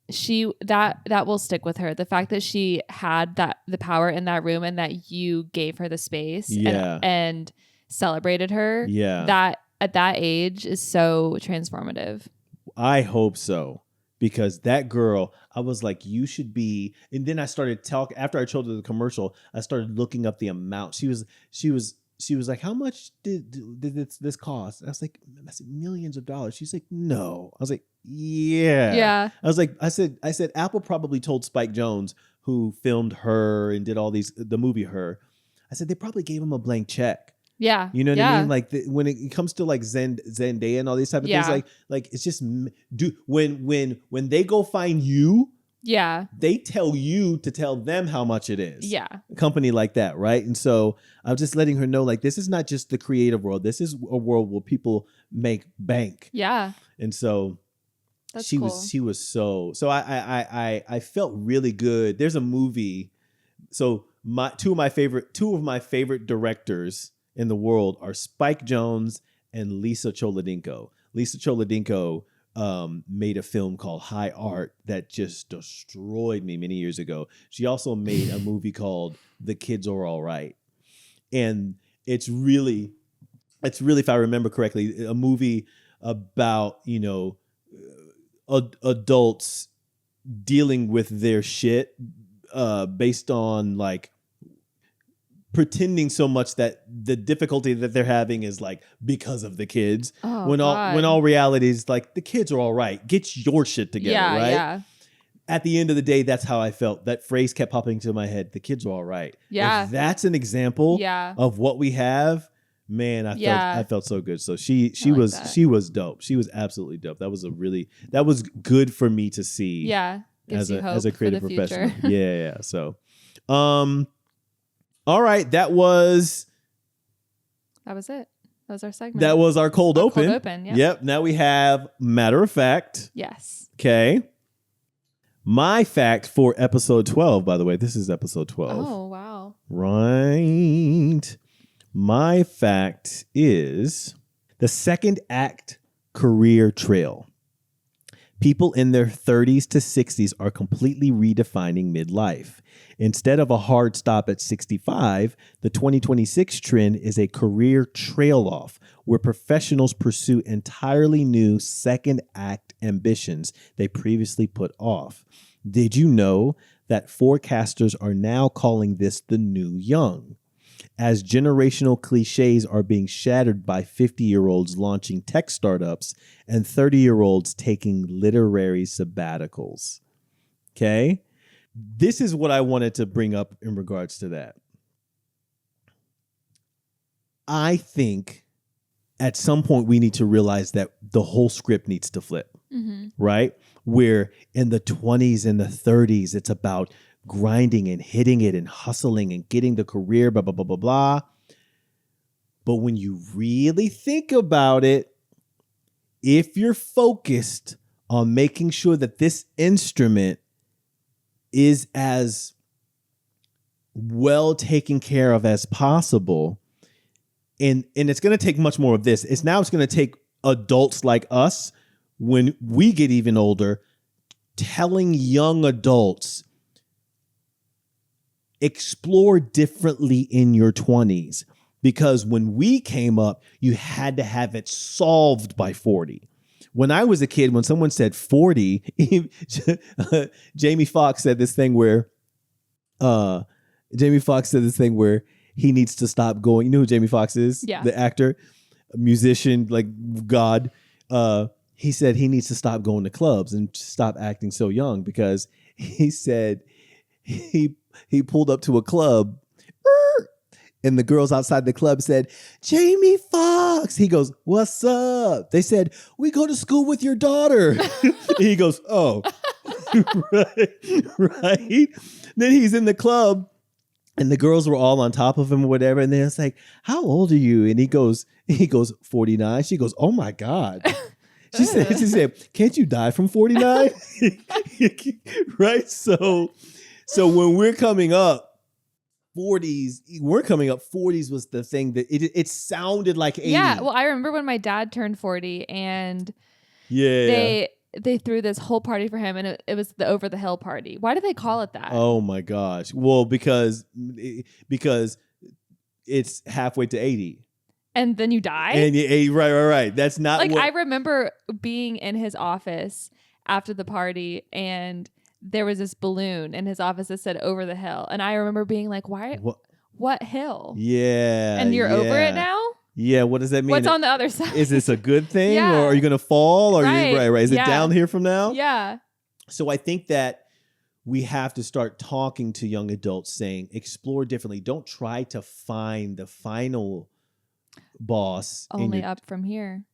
that will stick with her. The fact that she had the power in that room, and that you gave her the space and celebrated her. Yeah. That at that age is so transformative. I hope so. Because that girl, I was like, you should be. And then I started talking, after I showed her the commercial, I started looking up the amount. She was like, how much did this cost? I said, millions of dollars. She's like, no. I was like, yeah. Yeah. I said, Apple probably told Spike Jonze, who filmed Her and did all the movie Her. I said, they probably gave him a blank check. Yeah. You know what I mean? Like when it comes to like Zendaya and all these type of things, like it's just when they go find you, they tell you to tell them how much it is. Yeah. A company like that, right? And so I'm just letting her know, like, this is not just the creative world. This is a world where people make bank. Yeah. And so she was so I felt really good. There's a movie. So two of my favorite directors in the world are Spike Jonze and Lisa Cholodenko. Lisa Cholodenko made a film called High Art that just destroyed me many years ago. She also made a movie called The Kids Are All Right. And it's really, if I remember correctly, a movie about, adults dealing with their shit based on like pretending so much that the difficulty that they're having is like because of the kids. Oh, when all reality is like, the kids are all right. Get your shit together, right? Yeah. At the end of the day, that's how I felt. That phrase kept popping into my head. The kids are all right. Yeah. If that's an example of what we have, man, I felt so good. So she was dope. She was absolutely dope. That was good for me to see. Yeah. As a creative professional. Yeah. So, all right, that was it. That was our segment. That was our cold open. Cold open, yeah. Yep. Now we have matter of fact. Yes. Okay. My fact for episode 12, by the way, this is episode 12. Oh, wow. Right. My fact is the second act career trail. People in their 30s to 60s are completely redefining midlife. Instead of a hard stop at 65, the 2026 trend is a career trail off where professionals pursue entirely new second act ambitions they previously put off. Did you know that forecasters are now calling this the new young? As generational cliches are being shattered by 50-year-olds launching tech startups and 30-year-olds taking literary sabbaticals. Okay? This is what I wanted to bring up in regards to that. I think at some point we need to realize that the whole script needs to flip, right? Where in the 20s and the 30s, it's about grinding and hitting it and hustling and getting the career, blah, blah, blah, blah, blah. But when you really think about it, if you're focused on making sure that this instrument is as well taken care of as possible, and it's going to take much more of this. It's going to take adults like us when we get even older, telling young adults, explore differently in your 20s. Because when we came up, you had to have it solved by 40. When I was a kid, when someone said 40, Jamie Foxx said this thing where he needs to stop going. You know who Jamie Foxx is? Yeah. The actor, musician, like God. He said he needs to stop going to clubs and stop acting so young, because he said he pulled up to a club and the girls outside the club said, Jamie Foxx. He goes, what's up? They said, we go to school with your daughter. He goes, oh, right. Then he's in the club and the girls were all on top of him or whatever. And then it's like, how old are you? And he goes, 49. She goes, oh my God. She said, can't you die from 49? Right. So when we're coming up, 40s was the thing that it sounded like 80. Yeah. Well, I remember when my dad turned 40 and they threw this whole party for him, and it was the over the hill party. Why do they call it that? Oh my gosh. Well, because it's halfway to 80. And then you die? And right. That's not like, I remember being in his office after the party, and there was this balloon in his office that said over the hill. And I remember being like, why? What hill? Yeah. And you're over it now? Yeah. What does that mean? What's on the other side? Is this a good thing? Yeah. Or are you going to fall? Or right. Is it down here from now? Yeah. So I think that we have to start talking to young adults saying, explore differently. Don't try to find the final boss. Only up from here.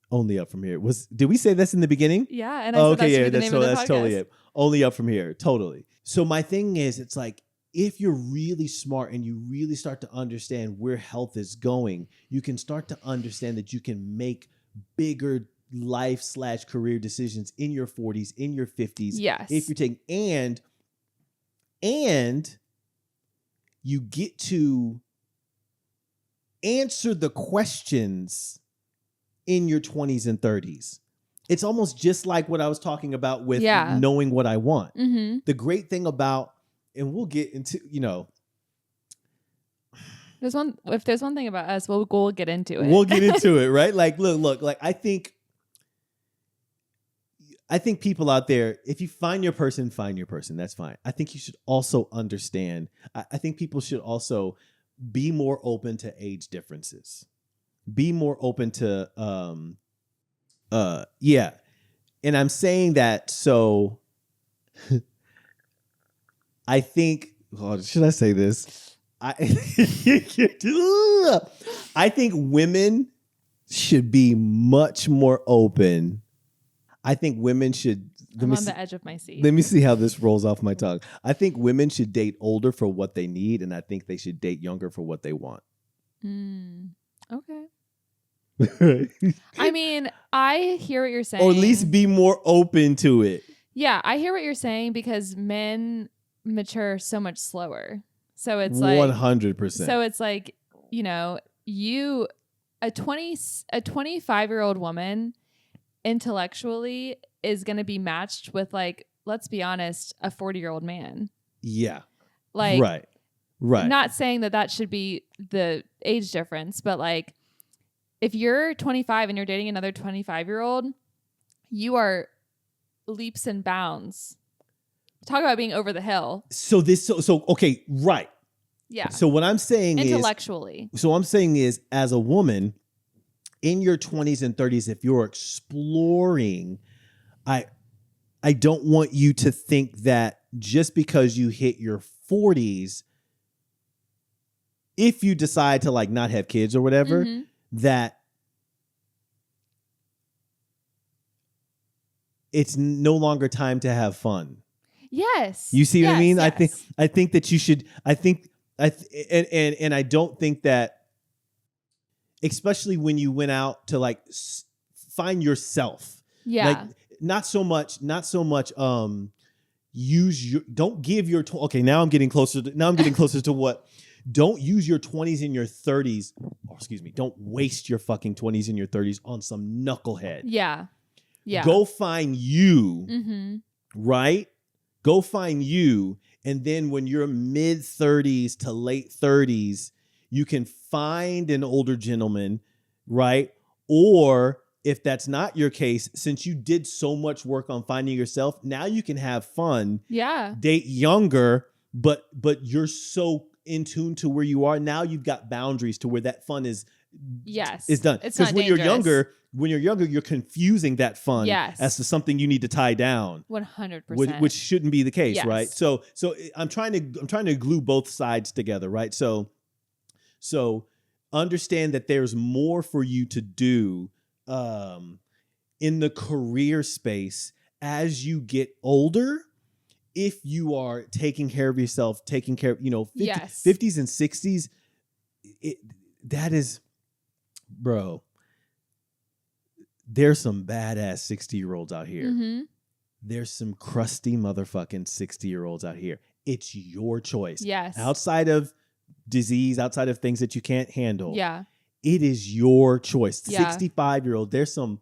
Only up from here. Did we say this in the beginning? Yeah. And I said that's totally it. Only up from here. Totally. So my thing is, it's like, if you're really smart and you really start to understand where health is going, you can start to understand that you can make bigger life/career decisions in your 40s, in your 50s. Yes. If you're taking, and you get to answer the questions in your 20s and 30s. It's almost just like what I was talking about with knowing what I want. Mm-hmm. The great thing about, and we'll get into, if there's one thing about us, we'll get into it. We'll get into it, right? Like, look, like I think people out there, if you find your person, that's fine. I think you should also understand. I think people should also be more open to age differences. Be more open to, and I'm saying that so I think, should I say this? I think women should be much more open. I think women should. I'm on the edge of my seat. Let me see how this rolls off my tongue. I think women should date older for what they need, and I think they should date younger for what they want. Okay. I mean, I hear what you're saying. Or at least be more open to it. Yeah, I hear what you're saying, because men mature so much slower. So it's like 100%. So it's like, a 25-year-old woman intellectually is going to be matched with, like, let's be honest, a 40-year-old man. Yeah. Like, right. Not saying that should be the age difference, but like, if you're 25 and you're dating another 25-year-old, you are leaps and bounds. Talk about being over the hill. So okay, right. Yeah. So what I'm saying intellectually. is, as a woman in your 20s and 30s, if you're exploring, I don't want you to think that just because you hit your 40s, if you decide to like not have kids or whatever, that it's no longer time to have fun. Yes. You see what I mean? Yes. I think that you should, and I don't think that, especially when you went out to like find yourself. Yeah. Like not so much don't give your, okay, now I'm getting closer to what, don't use your 20s and your 30s, don't waste your fucking 20s and your 30s on some knucklehead. Yeah. Yeah. Go find you, right? Go find you. And then when you're mid 30s to late 30s, you can find an older gentleman, right? Or if that's not your case, since you did so much work on finding yourself, now you can have fun. Yeah. Date younger, but you're so in tune to where you are. Now you've got boundaries to where that fun is done. Because when you're younger, you're confusing that fun as to something you need to tie down. 100%. Which shouldn't be the case, yes. right? So I'm trying to glue both sides together, right? So understand that there's more for you to do in the career space as you get older. If you are taking care of yourself, taking care of, 50s and 60s, that is, bro, there's some badass 60-year-olds out here. There's some crusty motherfucking 60-year-olds out here. It's your choice. Yes. Outside of disease, outside of things that you can't handle. Yeah. It is your choice. Yeah. 65-year-old, there's some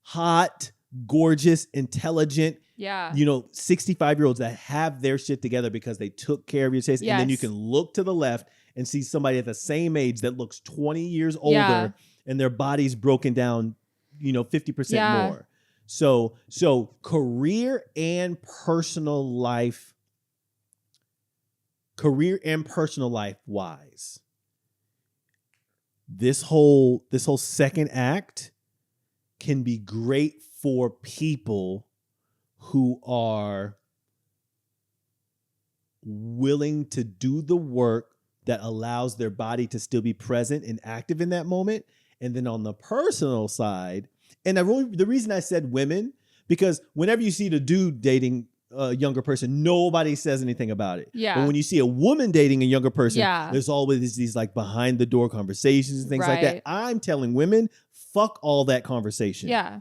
hot, gorgeous, intelligent, 65-year-olds that have their shit together because they took care of your taste. Yes. And then you can look to the left and see somebody at the same age that looks 20 years older and their body's broken down, 50% more. So career and personal life wise, this whole second act can be great for people who are willing to do the work that allows their body to still be present and active in that moment. And then on the personal side, and the reason I said women, because whenever you see the dude dating a younger person, nobody says anything about it. Yeah. But when you see a woman dating a younger person, there's always these like behind the door conversations and things like that. I'm telling women, fuck all that conversation. Yeah.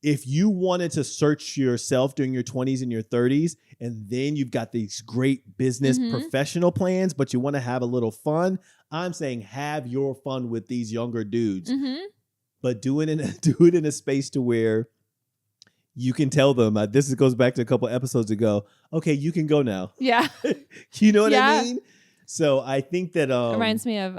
If you wanted to search yourself during your 20s and your 30s, and then you've got these great business professional plans, but you want to have a little fun, I'm saying have your fun with these younger dudes. But do it in a space to where you can tell them, this goes back to a couple episodes ago, okay, you can go now. Yeah. You know what I mean? So I think that reminds me of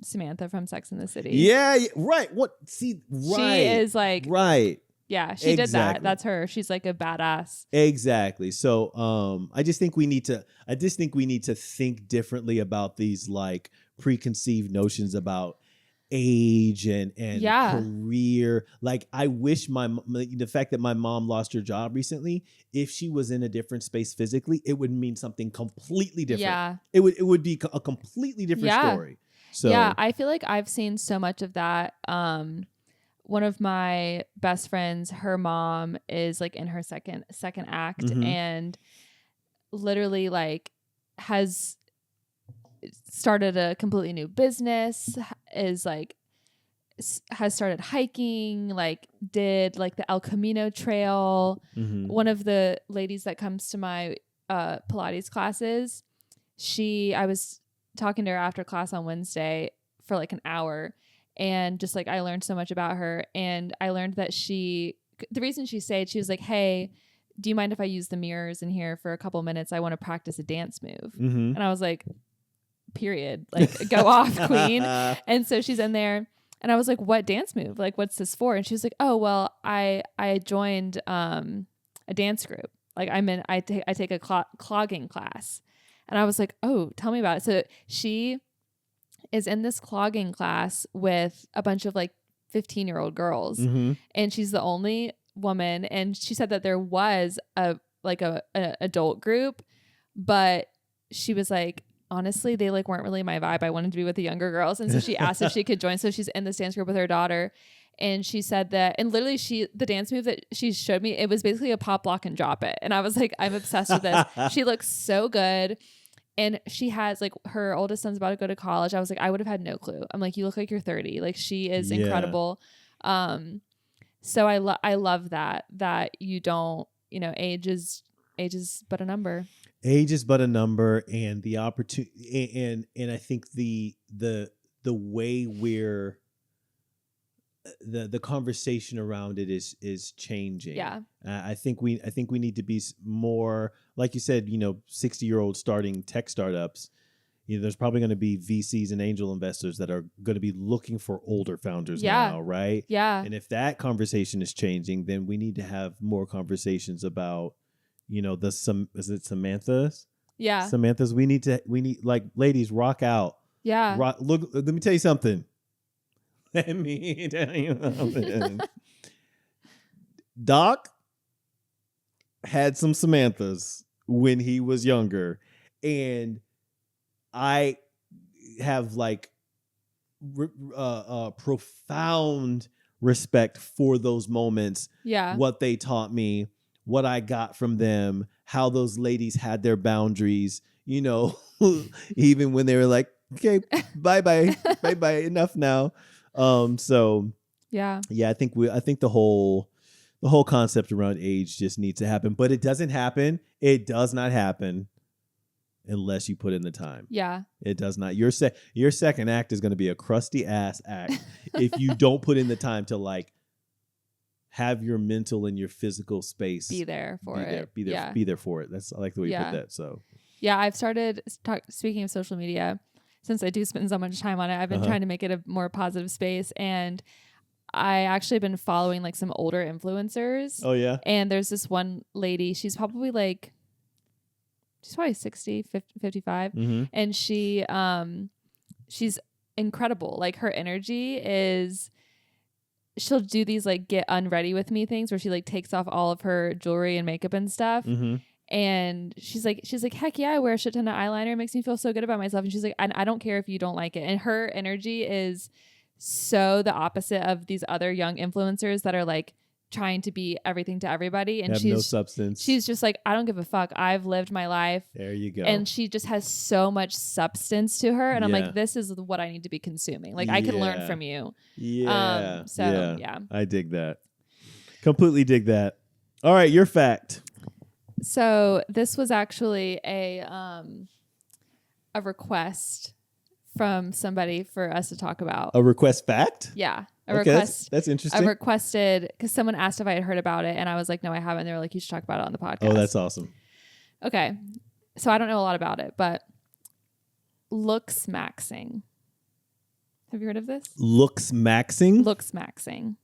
Samantha from Sex and the City. Yeah, right. She is like right. Yeah, she did that. That's her. She's like a badass. Exactly. So I just think we need to think differently about these like preconceived notions about age and career. Like I wish the fact that my mom lost her job recently, if she was in a different space physically, it would mean something completely different. Yeah. It would be a completely different story. So I feel like I've seen so much of that. One of my best friends, her mom is like in her second act and literally like has started a completely new business, has started hiking, like did like the El Camino trail. One of the ladies that comes to my Pilates classes, I was talking to her after class on Wednesday for like an hour, and just like I learned so much about her, and I learned that she the reason she stayed, she was like, hey, do you mind if I use the mirrors in here for a couple minutes? I want to practice a dance move. And I was like, period. Like, go off, queen. And so she's in there. And I was like, what dance move? Like, what's this for? And she was like, oh, well, I joined a dance group. Like, I take a clogging class. And I was like, oh, tell me about it. So she is in this clogging class with a bunch of like 15-year-old girls. And she's the only woman. And she said that there was a adult group, but she was like, honestly, they like weren't really my vibe. I wanted to be with the younger girls. And so she asked if she could join. So she's in this dance group with her daughter. And she said that, and literally the dance move that she showed me, it was basically a pop, lock, and drop it. And I was like, I'm obsessed with this. She looks so good. And she has like, her oldest son's about to go to college. I was like, I would have had no clue. I'm like, you look like you're 30. Like, she is incredible. So I love that you don't, age is but a number. Age is but a number, and the opportunity, and I think the way we're the conversation around it is changing. Yeah. I think we need to be more, like you said, 60-year-olds starting tech startups. There's probably going to be VCs and angel investors that are going to be looking for older founders now, right? Yeah. And if that conversation is changing, then we need to have more conversations about, is it Samantha's? Yeah. Samantha's. We need like, ladies, rock out. Yeah. Look, let me tell you something. Let me tell you something. Doc had some Samanthas when he was younger, and I have like profound respect for those moments. Yeah. What they taught me, what I got from them, how those ladies had their boundaries, even when they were like, okay, bye, enough now. So yeah, I think the whole concept around age just needs to happen, but it doesn't happen. It does not happen unless you put in the time. Yeah, it does not. Your second act is going to be a crusty ass act if you don't put in the time to like have your mental and your physical space be there for it. Be there for it. I like the way you put that. So yeah, I've started speaking of social media. Since I do spend so much time on it, I've been trying to make it a more positive space. And I actually have been following like some older influencers. Oh, yeah. And there's this one lady, she's probably 60, 55. And she's incredible. Like, her energy is, she'll do these like get unready with me things where she like takes off all of her jewelry and makeup and stuff. And she's like, heck yeah, I wear a shit ton of eyeliner. It makes me feel so good about myself. And she's like, I don't care if you don't like it. And her energy is so the opposite of these other young influencers that are like trying to be everything to everybody. And she's no substance. She's just like, I don't give a fuck. I've lived my life. There you go. And she just has so much substance to her. And I'm like, this is what I need to be consuming. Like, I can learn from you. Yeah. Yeah. I dig that. Completely dig that. All right. Your fact. So this was actually a request from somebody for us to talk about. A request fact? Yeah. Request. That's interesting. I requested, because someone asked if I had heard about it, and I was like, no, I haven't. They were like, you should talk about it on the podcast. Oh, that's awesome. Okay. So I don't know a lot about it, but looks maxing. Have you heard of this? Looks maxing? Looks maxing.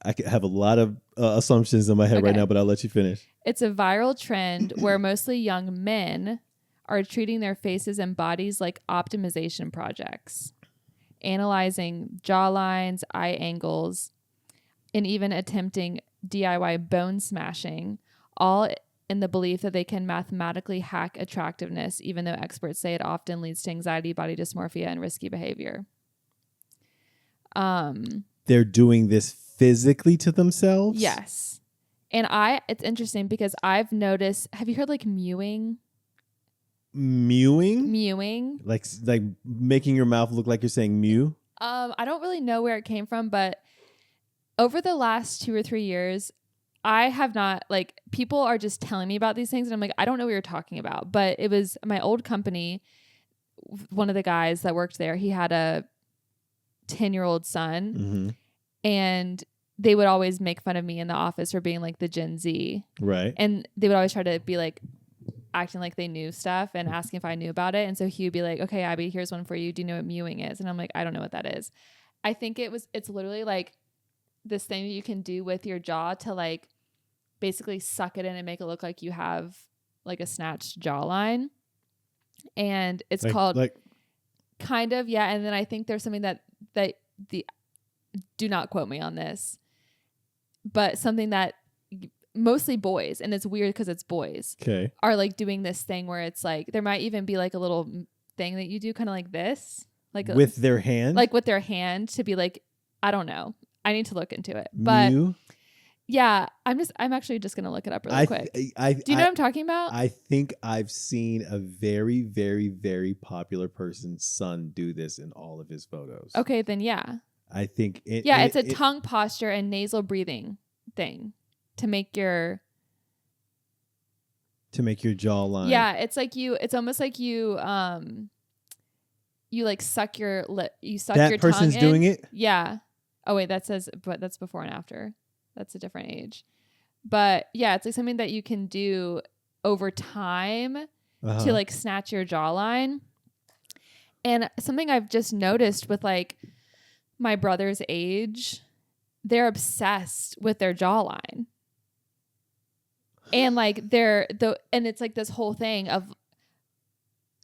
I have a lot of assumptions in my head right now, but I'll let you finish. It's a viral trend where mostly young men are treating their faces and bodies like optimization projects, analyzing jawlines, eye angles, and even attempting DIY bone smashing, all in the belief that they can mathematically hack attractiveness, even though experts say it often leads to anxiety, body dysmorphia, and risky behavior. They're doing this physically to themselves? Yes. And it's interesting because I've noticed, have you heard like mewing? Mewing? Like making your mouth look like you're saying mew? I don't really know where it came from, but over the last 2 or 3 years, I have not, like, people are just telling me about these things, and I'm like, I don't know what you're talking about. But it was my old company, one of the guys that worked there, he had a 10-year-old son, and they would always make fun of me in the office for being like the Gen Z. Right. And they would always try to be like acting like they knew stuff and asking if I knew about it. And so he would be like, okay, Abby, here's one for you. Do you know what mewing is? And I'm like, I don't know what that is. I think it's literally like this thing that you can do with your jaw to like basically suck it in and make it look like you have like a snatched jawline. And it's called kind of, yeah. And then I think there's something that do not quote me on this, but something that mostly boys, and it's weird because it's boys, are like doing this thing where it's like there might even be like a little thing that you do kind of like this, like with their hand, like with their hand to be like, I don't know, I need to look into it, but yeah, I'm actually just gonna look it up really quick. Do you know what I'm talking about? I think I've seen a very, very, very popular person's son do this in all of his photos. Okay, then yeah. I think it's a tongue posture and nasal breathing thing to make your jawline. Yeah, it's like it's almost like you like suck your lip, you suck your tongue in. That person's doing it? Yeah. Oh wait, but that's before and after. That's a different age. But yeah, it's like something that you can do over time to like snatch your jawline. And something I've just noticed with like my brother's age, they're obsessed with their jawline. And like and it's like this whole thing of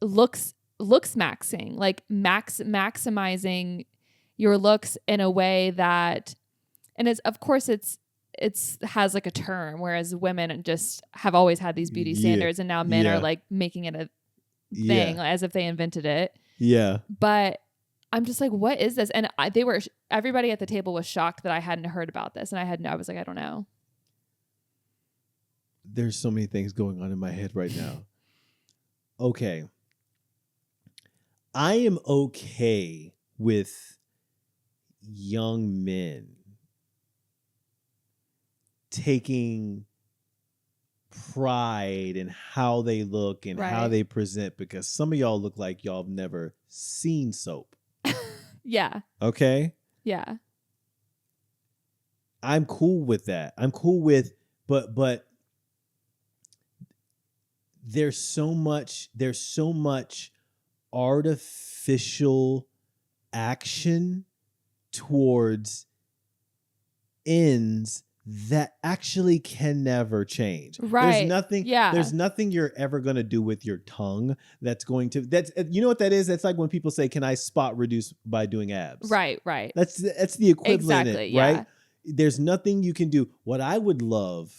looks maxing, like maximizing your looks in a way that, and it's has like a term, whereas women just have always had these beauty standards, and now men are like making it a thing as if they invented it. Yeah. But I'm just like, what is this? And everybody at the table was shocked that I hadn't heard about this, and I was like, I don't know. There's so many things going on in my head right now. Okay. I am okay with young men taking pride in how they look and how they present, because some of y'all look like y'all have never seen soap. Yeah. Okay? Yeah. I'm cool with that. I'm cool with, but there's so much artificial action towards ends that actually can never change. Right. There's nothing you're ever going to do with your tongue that's you know what that is? That's like when people say, can I spot reduce by doing abs? Right. That's the equivalent, exactly, right? There's nothing you can do. What I would love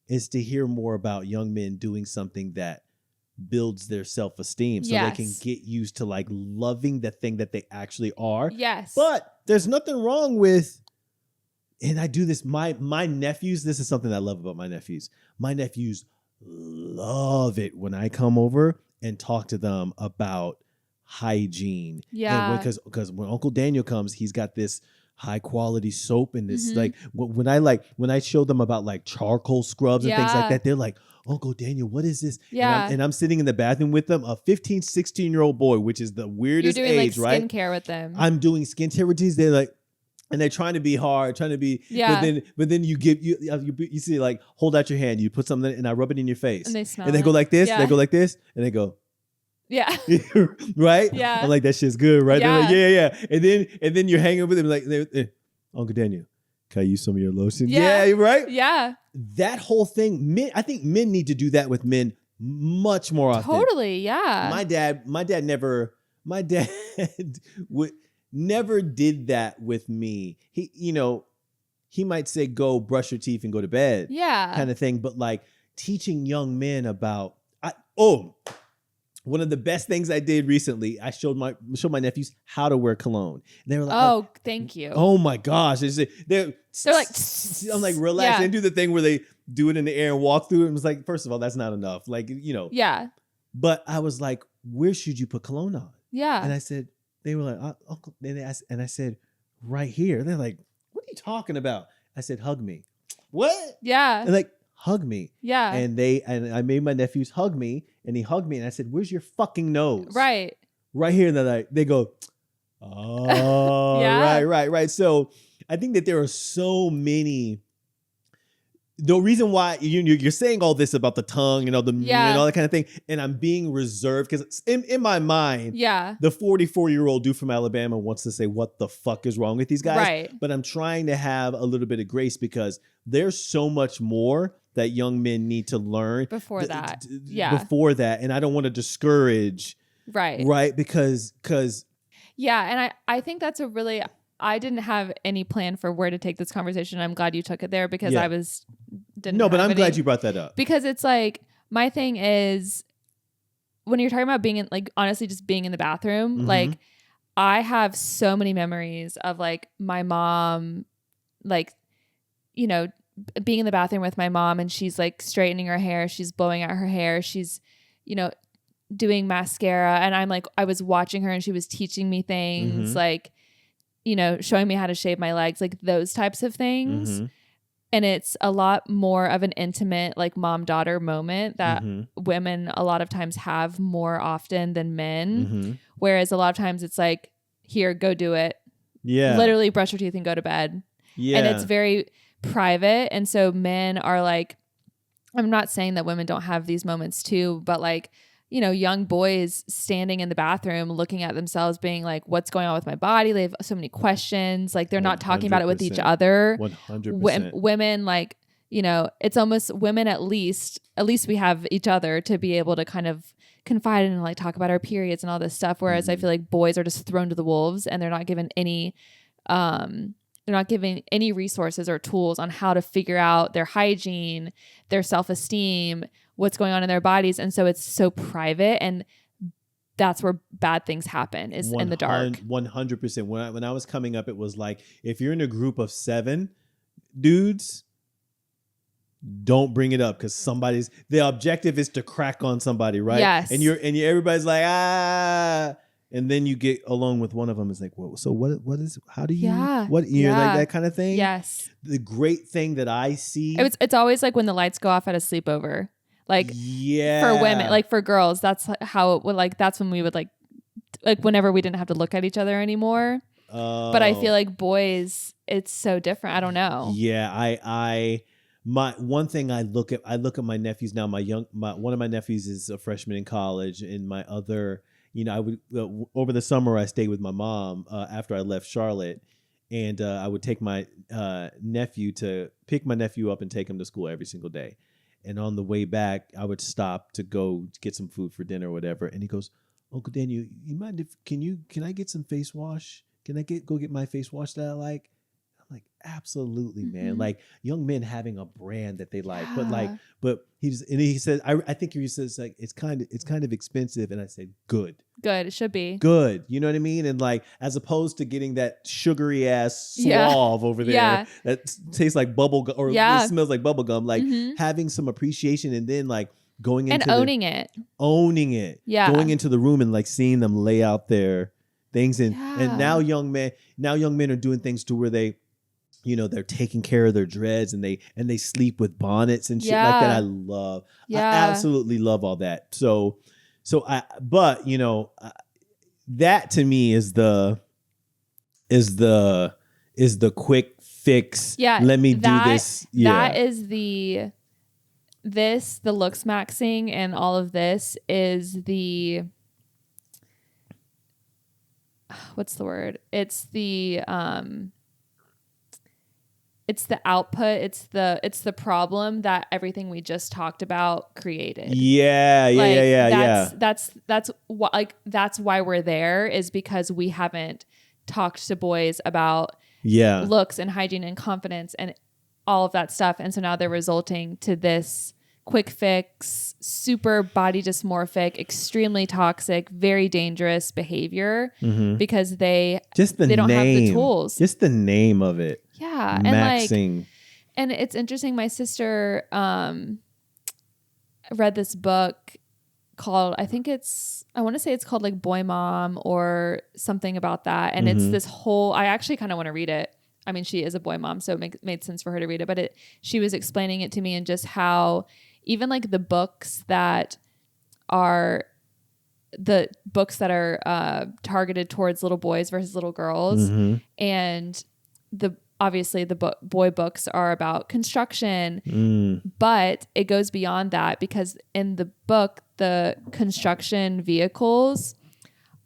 is to hear more about young men doing something that builds their self-esteem so they can get used to like loving the thing that they actually are. Yes. But there's nothing wrong with, and I do this, my nephews, this is something I love about my nephews. My nephews love it when I come over and talk to them about hygiene. Yeah. Because when Uncle Daniel comes, he's got this high quality soap and this like when I show them about like charcoal scrubs and things like that, they're like, Uncle Daniel, what is this? Yeah. And I'm sitting in the bathroom with them, a 15, 16-year-old boy, which is the weirdest age, like right? Skincare with them. I'm doing skincare routines. They're like, and they're trying to be hard, but then you see, like, hold out your hand, you put something and I rub it in your face. And they smell and they go like this, they go like this, and they go, yeah. right? Yeah. I'm like, that shit's good, right? Yeah. They're like, yeah. And then you're hanging with them like, Uncle Daniel, can I use some of your lotion? Yeah, right? Yeah. That whole thing, I think men need to do that with men much more often. Totally, yeah. My dad would never did that with me. He might say, go brush your teeth and go to bed. Yeah. Kind of thing. But like teaching young men about, one of the best things I did recently, I showed my nephews how to wear cologne. And they were like, oh, thank you. Oh my gosh. They're like, I'm like, relax. Yeah. And do the thing where they do it in the air and walk through it. It was like, first of all, that's not enough. Like, Yeah. But I was like, where should you put cologne on? Yeah. And I said, they were like, Uncle, and I said, right here. They're like, what are you talking about? I said, hug me. What? Yeah. And like, hug me. Yeah. And I made my nephews hug me, and he hugged me, and I said, where's your fucking nose? Right. Right here. And then they go, oh, yeah. right. So I think that there are so many. The reason why you're saying all this about the tongue and all that kind of thing, and I'm being reserved because in my mind, the 44-year-old dude from Alabama wants to say, what the fuck is wrong with these guys? Right. But I'm trying to have a little bit of grace because there's so much more that young men need to learn before that. And I don't want to discourage. Right. Because. Yeah. And I think that's I didn't have any plan for where to take this conversation. I'm glad you took it there because I didn't. No, but I'm glad you brought that up because it's like my thing is when you're talking about being in, like, honestly, just being in the bathroom, like I have so many memories of like my mom, like, you know, being in the bathroom with my mom and she's like straightening her hair. She's blowing out her hair. She's, you know, doing mascara. And I'm like, I was watching her and she was teaching me things like, you know, showing me how to shave my legs, like those types of things. And it's a lot more of an intimate, like mom-daughter moment that women a lot of times have more often than men. Whereas a lot of times it's like, here, go do it. Yeah. Literally brush your teeth and go to bed. Yeah. And it's very private. And so men are like, I'm not saying that women don't have these moments too, but like, you know, young boys standing in the bathroom looking at themselves being like, what's going on with my body? They have so many questions. Like they're not talking about it with each other. 100%. Women, like, you know, it's almost women at least we have each other to be able to kind of confide in and like talk about our periods and all this stuff. Whereas I feel like boys are just thrown to the wolves and they're not given any resources or tools on how to figure out their hygiene, their self-esteem, what's going on in their bodies. And so it's so private and that's where bad things happen is in the dark. 100%. When I was coming up, it was like, if you're in a group of 7 dudes, don't bring it up because the objective is to crack on somebody, right? Yes. And everybody's like, and then you get along with one of them. It's like, well, so what is, how do you, like that kind of thing? Yes. The great thing that I see. It's always like when the lights go off at a sleepover. Like for women, like for girls, that's how it would, like, that's when we would like whenever we didn't have to look at each other anymore. But I feel like boys, it's so different. I don't know. Yeah. One thing I look at my nephews now. One of my nephews is a freshman in college, and my other, you know, I would over the summer I stayed with my mom after I left Charlotte, and I would take my nephew to pick my nephew up and take him to school every single day. And on the way back, I would stop to go get some food for dinner or whatever. And he goes, Uncle Daniel, you mind can I get some face wash? Can I go get my face wash that I like? I'm like, absolutely, man. Like young men having a brand that they like, but he said, I think he says like, it's kind of expensive. And I said, good. It should be good. You know what I mean? And like, as opposed to getting that sugary ass suave over there that tastes like bubble gum or it smells like bubble gum, like having some appreciation and then like going into and owning it. Yeah. Going into the room and like seeing them lay out their things. And now young men are doing things to where they, you know, they're taking care of their dreads and they sleep with bonnets and shit like that. I love. I absolutely love all that. But you know, that to me is the quick fix. Yeah. Let me do this. Yeah. That is the looks maxing and all of this is the, what's the word? It's the output. It's the problem that everything we just talked about created. That's why we're there, is because we haven't talked to boys about looks and hygiene and confidence and all of that stuff. And so now they're resulting to this quick fix, super body dysmorphic, extremely toxic, very dangerous behavior because they don't have the tools. Just the name of it. Yeah. Maxing. And it's interesting. My sister read this book called, I want to say it's called like Boy Mom or something about that. And it's this whole, I actually kind of want to read it. I mean, she is a boy mom, so it made sense for her to read it. But she was explaining it to me and just how even like the books that are targeted towards little boys versus little girls and obviously the boy books are about construction, but it goes beyond that, because in the book, the construction vehicles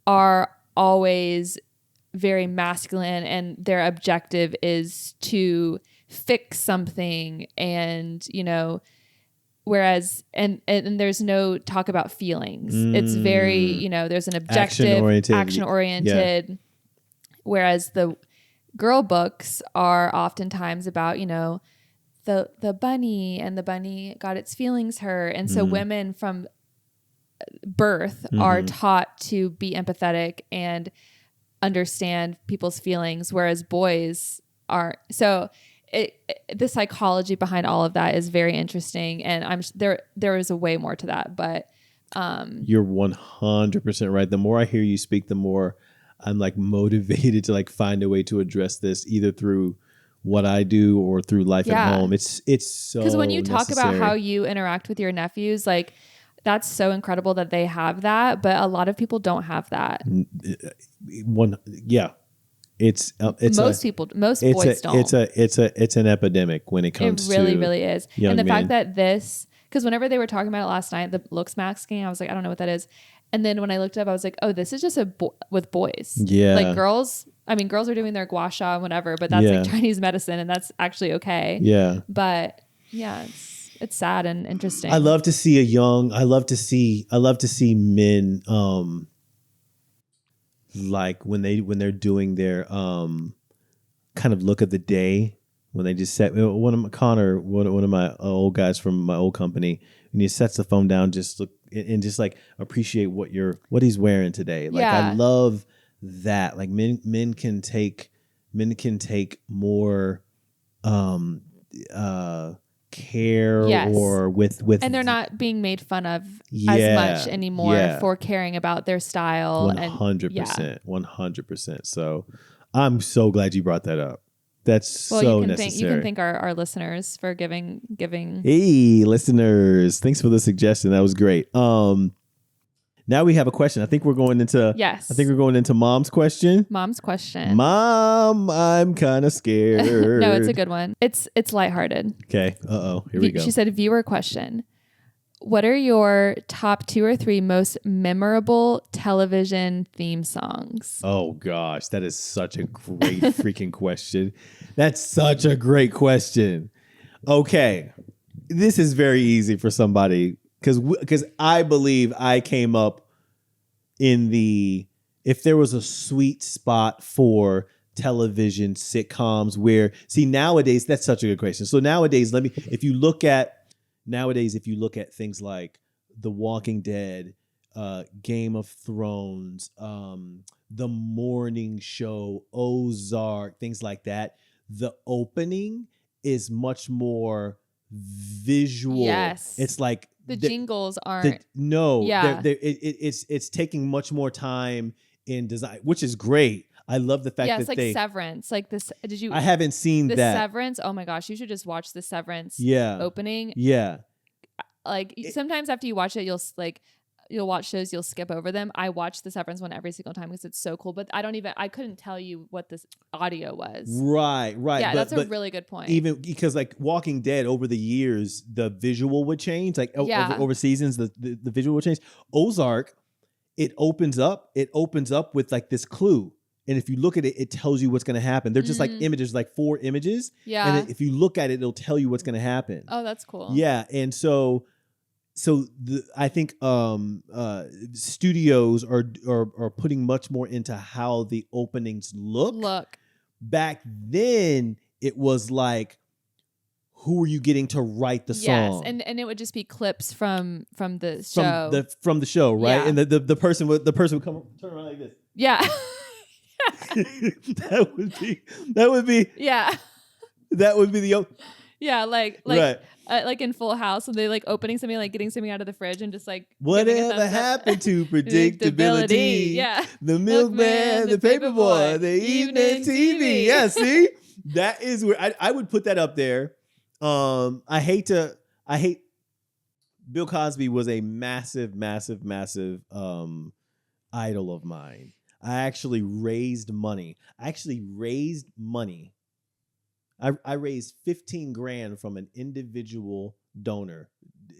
are always very masculine, and their objective is to fix something, and whereas and there's no talk about feelings. It's very, there's an objective, action oriented. Yeah. Whereas the girl books are oftentimes about, the bunny, and the bunny got its feelings hurt. And so women from birth are taught to be empathetic and understand people's feelings, whereas boys are. So the psychology behind all of that is very interesting, and there is a way more to that, but you're 100% right. The more I hear you speak, the more I'm like motivated to like find a way to address this, either through what I do or through Life at Home. It's so, because when you talk about how you interact with your nephews, like, that's so incredible that they have that, but a lot of people don't have that. It's most boys don't. It's an epidemic when it comes to. It really, really is. And the fact that because whenever they were talking about it last night, the looks masking, I was like, I don't know what that is. And then when I looked up, I was like, oh, this is just with boys. Yeah. Like girls are doing their gua sha and whatever, but that's like Chinese medicine, and that's actually okay. Yeah. But yeah, it's sad and interesting. I love to see men, like when they're doing their kind of look of the day, when they just set one of my old guys from my old company, and he sets the phone down, just look and just like appreciate what he's wearing today. Like, I love that. Like men can take more care, or with and they're not being made fun of as much anymore for caring about their style. 100%. So I'm so glad you brought that up. That's so necessary. You can thank our listeners for giving. Hey, listeners, thanks for the suggestion. That was great. Now we have a question. I think we're going into Mom's question. Mom's question. Mom, I'm kind of scared. No, it's a good one. It's lighthearted. Okay. Here we go. She said, viewer question. What are your top 2 or 3 most memorable television theme songs? Oh gosh, that is such a great freaking question. That's such a great question. Okay. This is very easy for somebody, because I believe I came up if there was a sweet spot for television sitcoms where, nowadays, that's such a good question. So nowadays, if you look at things like The Walking Dead, Game of Thrones, The Morning Show, Ozark, things like that, the opening is much more visual. Yes. It's like the jingles aren't. It's taking much more time in design, which is great. I love the fact that it's like Severance. Like this. I haven't seen the that. Severance. Oh my gosh, you should just watch the Severance. Opening. Yeah. Like sometimes after you watch it, you'll watch shows, you'll skip over them. I watch the Severance one every single time because it's so cool. But I couldn't tell you what this audio was. Right. Yeah, that's a really good point. Even because like Walking Dead, over the years, the visual would change. Like over seasons, the visual would change. Ozark, it opens up with like this clue. And if you look at it, it tells you what's going to happen. They're just like images, like 4 images. Yeah. And if you look at it, it'll tell you what's going to happen. Oh, that's cool. Yeah. And so I think studios are putting much more into how the openings look. Back then, it was like, who are you getting to write the song? Yes, and it would just be clips from the show. From the show, right? Yeah. And the person would come turn around like this. Yeah. that would be yeah. That would be the like right. Like in Full House, when they like opening something, like getting something out of the fridge and just like whatever happened to predictability? Yeah, the milkman, the paperboy, the evening TV. Yeah, see, that is where I would put that up there. I hate Bill Cosby was a massive idol of mine. I actually raised money I raised 15 grand from an individual donor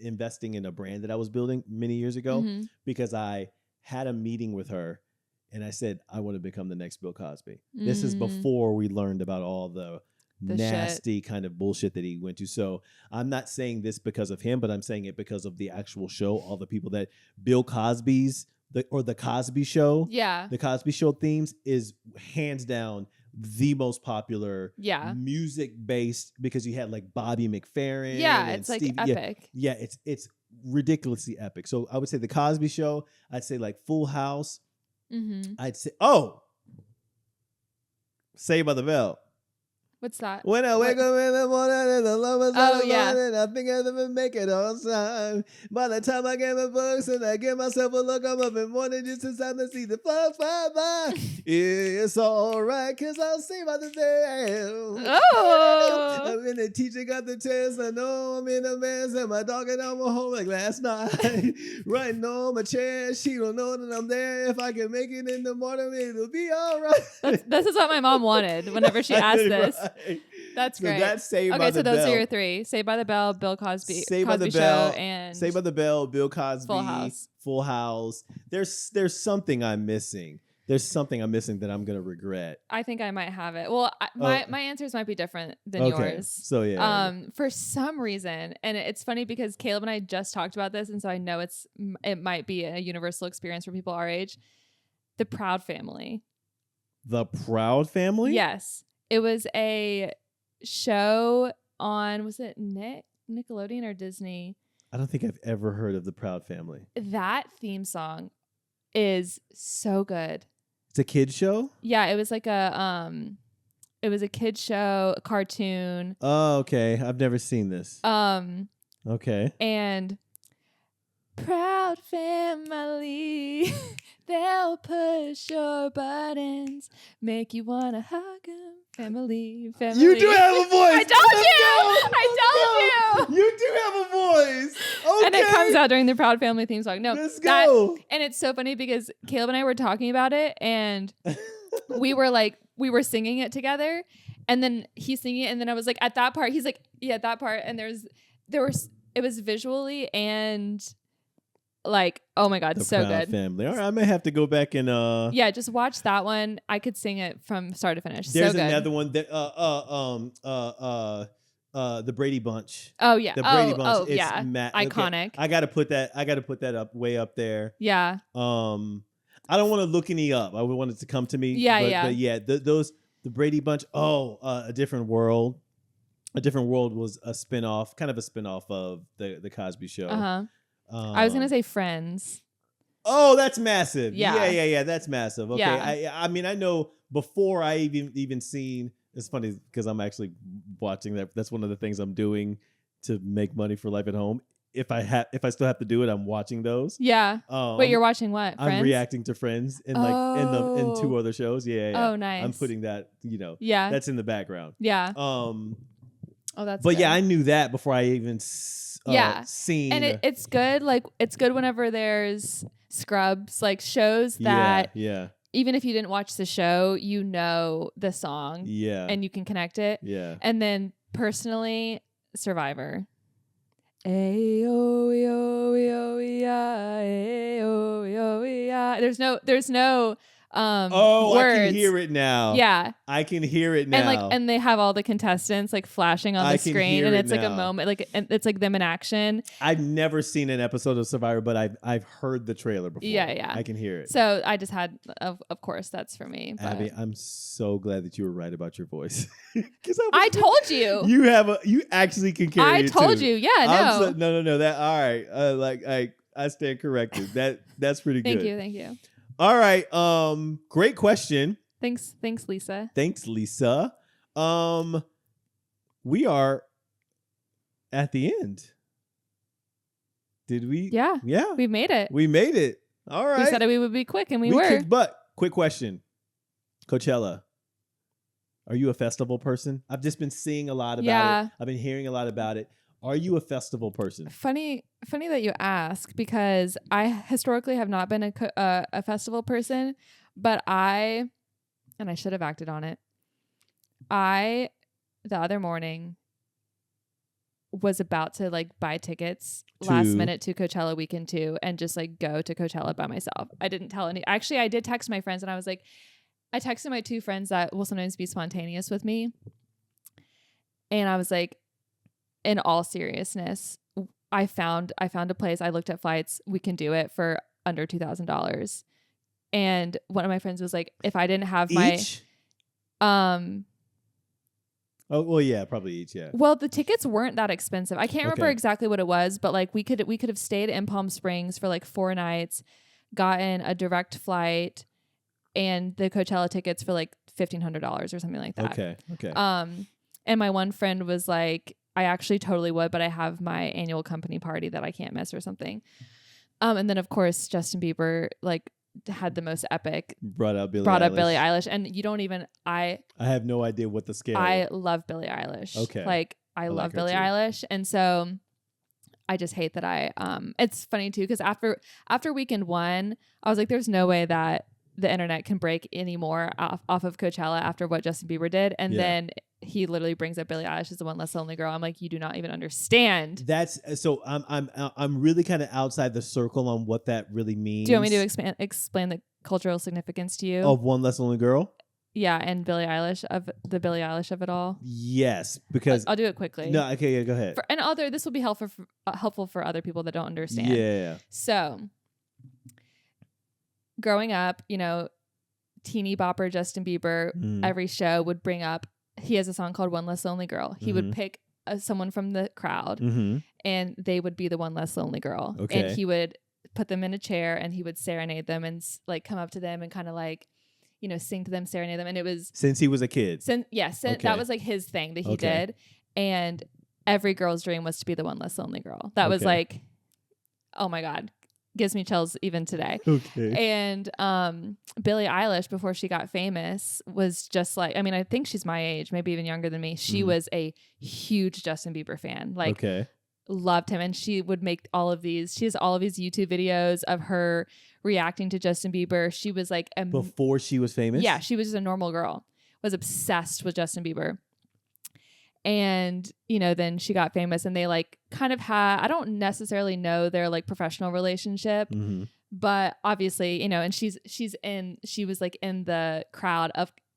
investing in a brand that I was building many years ago because I had a meeting with her and I said, I want to become the next Bill Cosby. This is before we learned about all the nasty shit. Kind of bullshit that he went to. So I'm not saying this because of him, but I'm saying it because of the actual show, all the people that Bill Cosby's the Cosby Show. Yeah. The Cosby Show themes is hands down the most popular music based because you had like Bobby McFerrin. Yeah, and it's like Stevie, epic. Yeah, it's ridiculously epic. So I would say the Cosby Show. I'd say like Full House. I'd say Saved by the Bell. What's that? When I wake up in the morning and the love is on the morning, I think I'll never make it on time. By the time I get my books and I give myself a look, I'm up in the morning just in time to see the fun fly by. It's all right, because I'll see by the day. Oh! I'm in the teacher got the test. I know I'm in a mess and my dog and I'm home like last night. Writing on my chair, she don't know that I'm there. If I can make it in the morning, it'll be all right. This is what my mom wanted whenever she asked this. That's great. That's Saved by the Okay, so Bell. those are your three: Saved by the Bell, Bill Cosby, Saved by the Cosby Bell, Show, and Saved by the Bell, Bill Cosby, Full House. Full House. There's something I'm missing. There's something I'm missing that I'm gonna regret. I think I might have it. Well, my answers might be different than yours. So yeah. For some reason, and it's funny because Caleb and I just talked about this, and so I know it might be a universal experience for people our age. The Proud Family. The Proud Family? Yes. It was a show on, was it Nickelodeon or Disney? I don't think I've ever heard of The Proud Family. That theme song is so good. It's a kid show? Yeah, it was like a kid show, a cartoon. Oh, okay. I've never seen this. Okay. And Proud Family, they'll push your buttons, make you wanna hug 'em. Family. You do have a voice. I told you. You do have a voice. Okay. And it comes out during the Proud Family theme song. No, let's go. And it's so funny because Caleb and I were talking about it, and we were singing it together, and then he's singing it, and then I was like, at that part, he's like, yeah, that part, and it was visually and like, oh my God, The so Proud good. Family. All right, I may have to go back and yeah, just watch that one. I could sing it from start to finish. There's so good. another one that the Brady Bunch. Oh yeah. The Brady Bunch. Oh it's yeah. Iconic. Okay. I gotta put that up way up there. Yeah. I don't want to look any up. I would want it to come to me. Yeah, but yeah, the Brady Bunch. A Different World. A Different World was a spinoff, kind of a spinoff of the Cosby Show. I was gonna say Friends. Oh, that's massive. Yeah. Yeah. That's massive. Okay. Yeah. I mean, I know before I even seen. It's funny because I'm actually watching that. That's one of the things I'm doing to make money for Life at Home. If I still have to do it, I'm watching those. Yeah. Wait, you're watching what? Friends? I'm reacting to Friends and in two other shows. Yeah. Oh, nice. I'm putting that. Yeah. That's in the background. Yeah. Oh, that's. But good. yeah, I knew that before I even seen. And it's good. Like it's good whenever there's Scrubs, like shows that. Yeah. Even if you didn't watch the show, you know the song. Yeah. And you can connect it. Yeah. And then personally, Survivor. There's no words. I can hear it now. Yeah. I can hear it now. And they have all the contestants like flashing on the screen, and it's like a moment, like it's like them in action. I've never seen an episode of Survivor, but I've heard the trailer before. Yeah. I can hear it. So I just had, of course, that's for me. But. Abby, I'm so glad that you were right about your voice. I told you. You actually can carry it. I told you. Yeah. No. That all right. I stand corrected. That's pretty good. Thank you. All right. Great question. Thanks, Lisa. Thanks, Lisa. We are at the end. Did we? Yeah. Yeah. We made it. We made it. All right. We said we would be quick, and we were. Kicked butt. Quick question. Coachella. Are you a festival person? I've just been seeing a lot about it. I've been hearing a lot about it. Are you a festival person? Funny that you ask, because I historically have not been a festival person, but I should have acted on it. I the other morning was about to like buy tickets last minute to Coachella weekend 2 and just like go to Coachella by myself. I didn't tell any. Actually, I did text my friends and I was like, I texted my 2 friends that will sometimes be spontaneous with me. And I was like, in all seriousness, I found a place. I looked at flights. We can do it for under $2,000. And one of my friends was like, if I didn't have each? Oh, well, yeah, probably each, yeah. Well, the tickets weren't that expensive. I can't remember exactly what it was, but like we could have stayed in Palm Springs for like 4 nights, gotten a direct flight and the Coachella tickets for like $1,500 or something like that. Okay. And my one friend was like, I actually totally would, but I have my annual company party that I can't miss or something. And then of course Justin Bieber like had the most epic brought up Billie Eilish, and you don't even I have no idea what the scale. I love Billie Eilish. Okay, like I love Billie Eilish, and so I just hate that I it's funny too because after weekend 1 I was like, there's no way that the internet can break anymore off of Coachella after what Justin Bieber did, and then he literally brings up Billie Eilish as the One Less Lonely Girl. I'm like, you do not even understand. That's so. I'm really kind of outside the circle on what that really means. Do you want me to explain the cultural significance to you of One Less Lonely Girl? Yeah, and Billie Eilish of it all. Yes, because I'll do it quickly. No, okay, yeah, go ahead. This will be helpful for other people that don't understand. Yeah. So, growing up, teeny bopper Justin Bieber, every show would bring up. He has a song called One Less Lonely Girl. He would pick someone from the crowd and they would be the one less lonely girl. Okay. And he would put them in a chair and he would serenade them and like come up to them and kind of like, sing to them, serenade them. And it was since he was a kid. That was like his thing that he did. And every girl's dream was to be the one less lonely girl. That was like, oh my God. Gives me chills even today. Okay. And Billie Eilish, before she got famous, was just like, I mean, I think she's my age, maybe even younger than me. She was a huge Justin Bieber fan. Like, loved him. And she would make she has all of these YouTube videos of her reacting to Justin Bieber. She was like... before she was famous? Yeah, she was just a normal girl. Was obsessed with Justin Bieber. And, then she got famous and they like kind of had, I don't necessarily know their like professional relationship, but obviously, and she was like in the crowd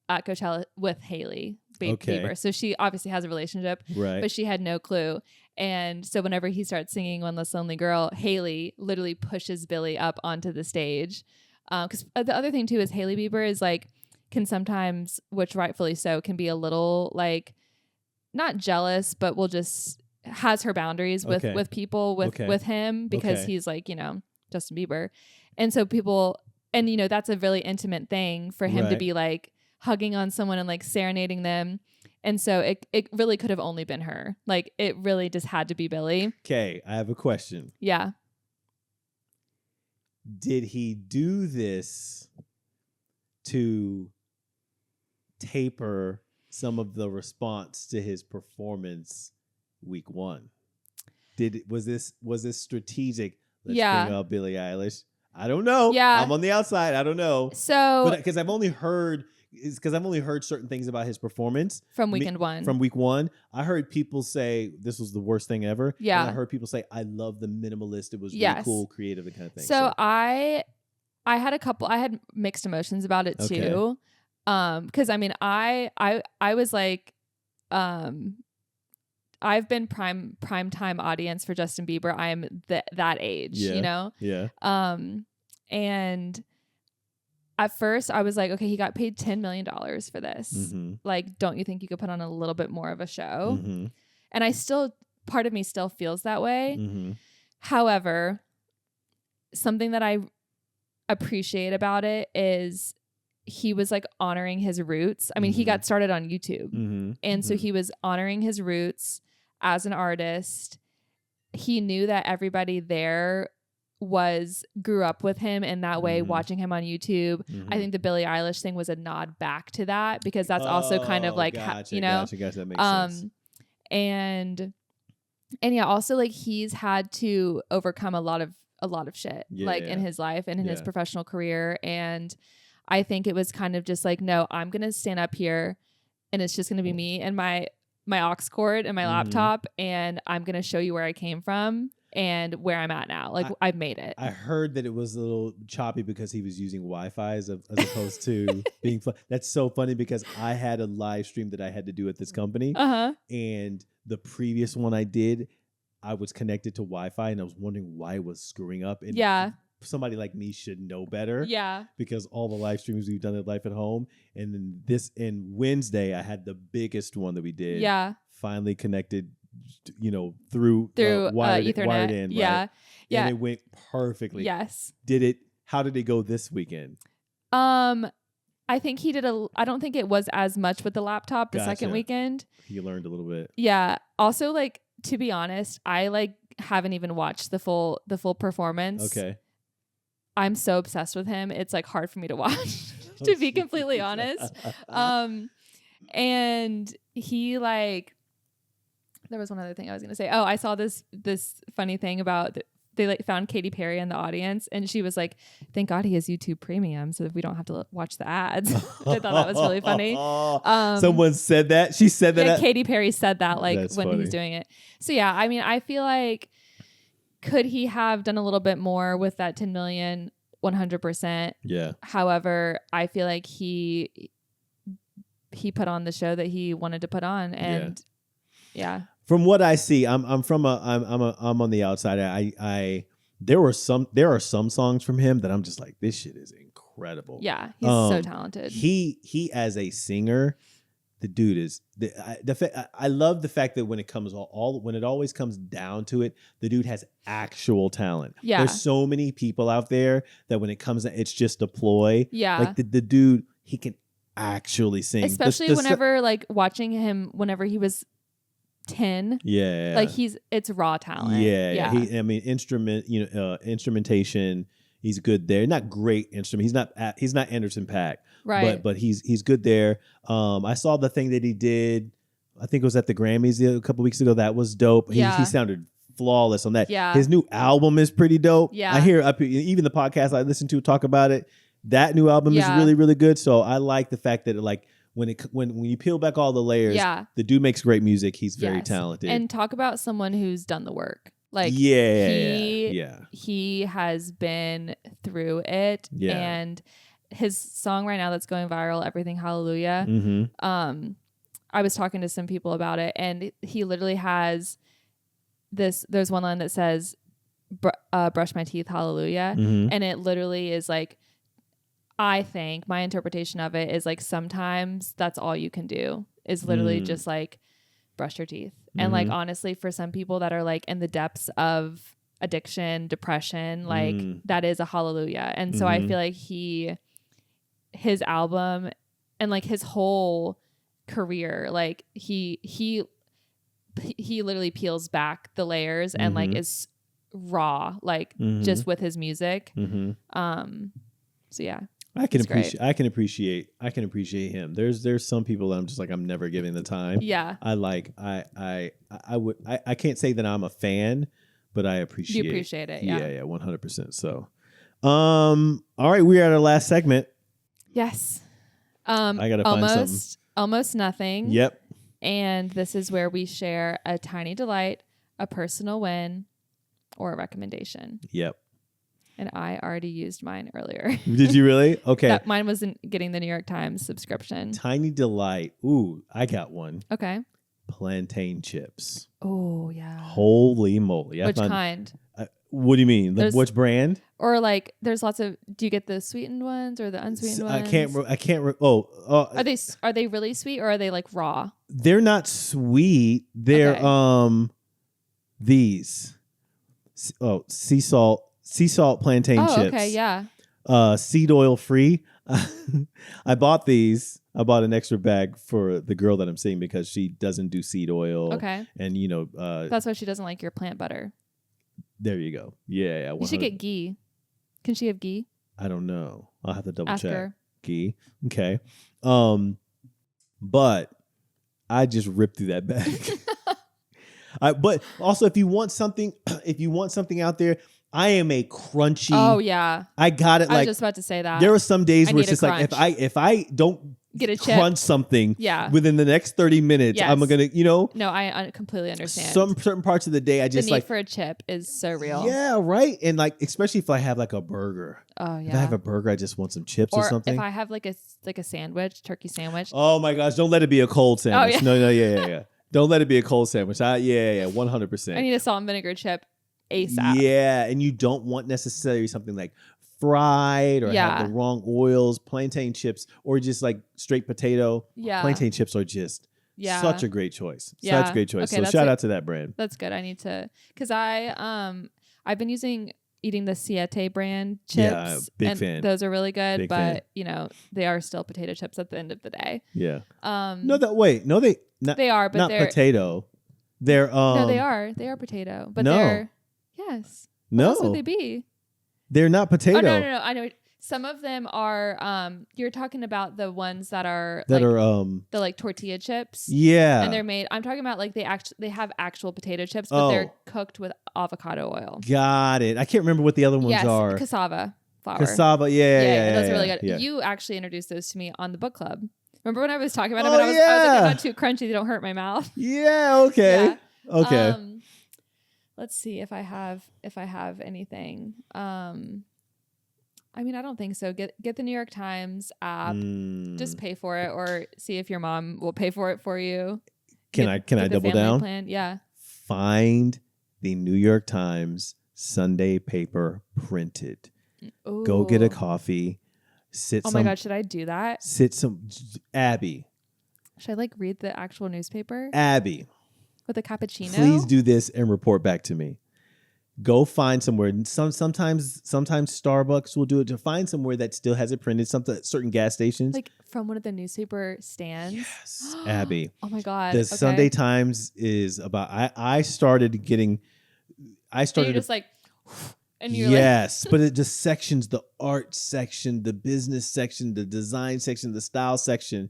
at Coachella with Hailey Bieber. So she obviously has a relationship, right? But she had no clue. And so whenever he starts singing One Less Lonely Girl, Hailey literally pushes Billie up onto the stage. Cause the other thing too is Hailey Bieber is like, can sometimes, which rightfully so, can be a little like, not jealous, but will just has her boundaries with people with him because he's like, Justin Bieber. And so people, and that's a really intimate thing for him to be like hugging on someone and like serenading them. And so it really could have only been her. Like it really just had to be Billie. Okay, I have a question. Yeah. Did he do this to taper some of the response to his performance week 1? Was this strategic? Let's bring up Billie Eilish. I don't know. Yeah. I'm on the outside. I don't know. So, because I've only heard certain things about his performance from weekend 1. From week 1, I heard people say this was the worst thing ever. Yeah. And I heard people say I love the minimalist. It was really cool, creative, and kind of thing. So I had mixed emotions about it too. Because I mean, I was like, I've been prime time audience for Justin Bieber. I am that age, Yeah. And at first I was like, okay, he got paid $10 million for this. Like, don't you think you could put on a little bit more of a show? And part of me still feels that way. However, something that I appreciate about it is he was like honoring his roots. I mean, he got started on YouTube. And so he was honoring his roots as an artist. He knew that everybody there grew up with him in that way, watching him on YouTube. I think the Billie Eilish thing was a nod back to that because that's also kind of like, gotcha, that makes sense. And yeah, also like he's had to overcome a lot of shit in his life and in his professional career. And I think it was kind of just like, no, I'm going to stand up here and it's just going to be me and my my aux cord and my laptop, and I'm going to show you where I came from and where I'm at now. Like, I've made it. I heard that it was a little choppy because he was using Wi-Fi as opposed to being fun. That's so funny because I had a live stream that I had to do at this company. And the previous one I did, I was connected to Wi-Fi and I was wondering why it was screwing up. And somebody like me should know better. Yeah. Because all the live streams we've done at Life at Home. And then Wednesday, I had the biggest one that we did. Yeah. Finally connected, through Ethernet. Wired in. Yeah. Right? Yeah. And it went perfectly. Yes. How did it go this weekend? I think he did I don't think it was as much with the laptop the second weekend. He learned a little bit. Yeah. Also, like, to be honest, I haven't even watched the full performance. Okay. I'm so obsessed with him. It's like hard for me to watch, to be completely honest. And he there was one other thing I was going to say. Oh, I saw this funny thing about they found Katy Perry in the audience, and she was like, "Thank God he has YouTube Premium, so that we don't have to watch the ads." I thought that was really funny. Someone said that. She said that. Yeah, Katy Perry said that That's when funny. He was doing it. So yeah, I mean, I feel like could he have done a little bit more with that 10 million? 100%. Yeah. However, I feel like he put on the show that he wanted to put on, and yeah. From what I see, I'm on the outside. There are some songs from him that I'm just like, this shit is incredible. Yeah, he's so talented. He as a singer, the dude is I love the fact that when it comes when it always comes down to it, the dude has actual talent. Yeah, there's so many people out there that when it comes to it's just a ploy. Yeah, like the dude, he can actually sing, especially whenever watching him whenever he was 10. Yeah, like it's raw talent. Yeah. Instrumentation. He's good there. Not great instrument. He's not Anderson .Paak. Right. But he's good there. I saw the thing that he did. I think it was at the Grammys a couple weeks ago. That was dope. He sounded flawless on that. Yeah. His new album is pretty dope. Yeah. I hear even the podcast I listen to talk about it. That new album is really, really good. So I like the fact that when you peel back all the layers, the dude makes great music. He's very talented. And talk about someone who's done the work. He has been through it. Yeah. And his song right now that's going viral, Everything Hallelujah. Mm-hmm. I was talking to some people about it, and he literally has there's one line that says, brush my teeth, hallelujah. Mm-hmm. And it literally is like, I think my interpretation of it is sometimes that's all you can do is literally just brush your teeth. And honestly, for some people that are in the depths of addiction, depression, that is a hallelujah. And so I feel like his album and his whole career, he literally peels back the layers and is raw, just with his music. So yeah. I can appreciate him. There's some people that I'm just I'm never giving the time. Yeah. I can't say that I'm a fan, but I appreciate. You appreciate it. Yeah. Yeah. 100%. So, all right, we're at our last segment. Yes. I gotta find something. Almost nothing. Yep. And this is where we share a tiny delight, a personal win, or a recommendation. Yep. And I already used mine earlier. Did you really? Okay. Mine wasn't getting the New York Times subscription. Tiny delight. Ooh, I got one. Okay. Plantain chips. Oh, yeah. Holy moly. Which kind? What do you mean? Which brand? Or there's lots of. Do you get the sweetened ones or the unsweetened ones? I can't. Are they really sweet or are they raw? They're not sweet. They're these. Oh, sea salt plantain chips. Okay, yeah. Seed oil free. I bought these. I bought an extra bag for the girl that I'm seeing because she doesn't do seed oil. Okay. And that's why she doesn't like your plant butter. There you go. Yeah. 100. You should get ghee. Can she have ghee? I don't know. I'll have to double Ask check. Her. Ghee. Okay. But I just ripped through that bag. But also, if you want something out there, I am a crunchy. Oh yeah. I got it. I was just about to say that. There are some days where it's just if I don't get a chip. crunch something Yeah. within the next 30 minutes. Yes. I'm going to, No, I completely understand. some certain parts of the day, I the just need like, for a chip is so real. yeah, right. And like, especially if I have like a burger. Oh If I yeah. have a burger, I just want some chips or something. If I have like a sandwich, turkey sandwich. Oh my gosh, don't let it be a cold sandwich. yeah. No, yeah. Don't let it be a cold sandwich. 100%. I need a salt and vinegar chip ASAP. Yeah, and you don't want necessarily something like fried or have the wrong oils, plantain chips, or just like straight potato. Yeah. Plantain chips are just such a great choice. Yeah. Such a great choice. Okay, so shout out to that brand. That's good. I need to, because I've been eating the Siete brand chips. Yeah, big fan. Those are really good, Big but fan. you know, they are still potato chips at the end of the day. Yeah. No, They are, but not they're potato. They're no, they are potato, but No. they're yes. No. What else would they be? They're not potato. Oh no, I know. Some of them are. You're talking about the ones that are That like, are the like tortilla chips. Yeah. And they're made. I'm talking about like they have actual potato chips, but they're cooked with avocado oil. Got it. I can't remember what the other ones are. Cassava flour. Cassava. Yeah. Those are really good. Yeah. You actually introduced those to me on the book club. Remember when I was talking about them? Oh, And I was like, they're not too crunchy. They don't hurt my mouth. Yeah. Okay. Yeah. Okay. Let's see if I have anything. I mean, I don't think so. Get the New York Times app. Just pay for it, or see if your mom will pay for it for you. Can I double down? Plan. Yeah. Find the New York Times Sunday paper printed. Ooh. Go get a coffee. Oh my God, should I do that? Abby. Should I like read the actual newspaper? Abby. With a cappuccino? Please do this and report back to me. Go find somewhere. Sometimes Starbucks will do it. To find somewhere that still has it printed. Certain gas stations. Like from one of the newspaper stands. Yes, Abby. Oh my God. The Sunday Times is about. I started getting. And you're just like. And you're yes, but it just sections: the art section, the business section, the design section, the style section.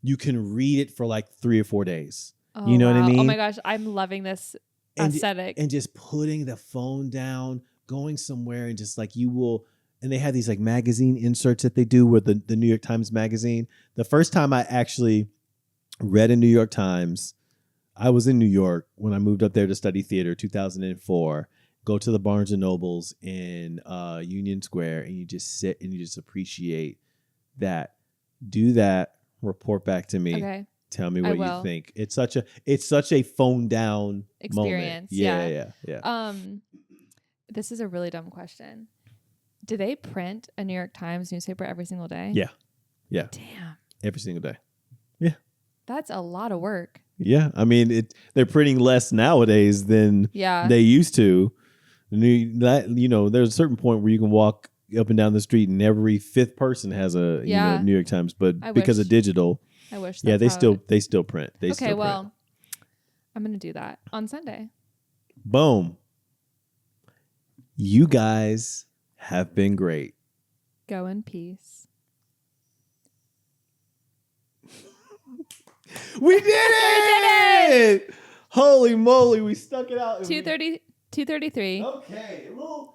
You can read it for like 3 or 4 days. Oh, you know what I mean? Oh my gosh, I'm loving this aesthetic. And just putting the phone down, going somewhere, and just like you will. And they have these like magazine inserts that they do with the New York Times magazine. The first time I actually read a New York Times, I was in New York when I moved up there to study theater, 2004. Go to the Barnes and Nobles in Union Square, and you just sit and you just appreciate that. Do that. Report back to me. Okay. Tell me what you think. It's such a phone down experience. Moment. Yeah. This is a really dumb question. Do they print a New York Times newspaper every single day? Yeah. Damn. Every single day. Yeah. That's a lot of work. Yeah. I mean, they're printing less nowadays than they used to. There's a certain point where you can walk up and down the street and every 5th person has a New York Times, but because of digital, I wish. They still print. Well, I'm gonna do that on Sunday. Boom. You guys have been great. Go in peace. We did it! Holy moly, we stuck it out. 2:33. Okay, a little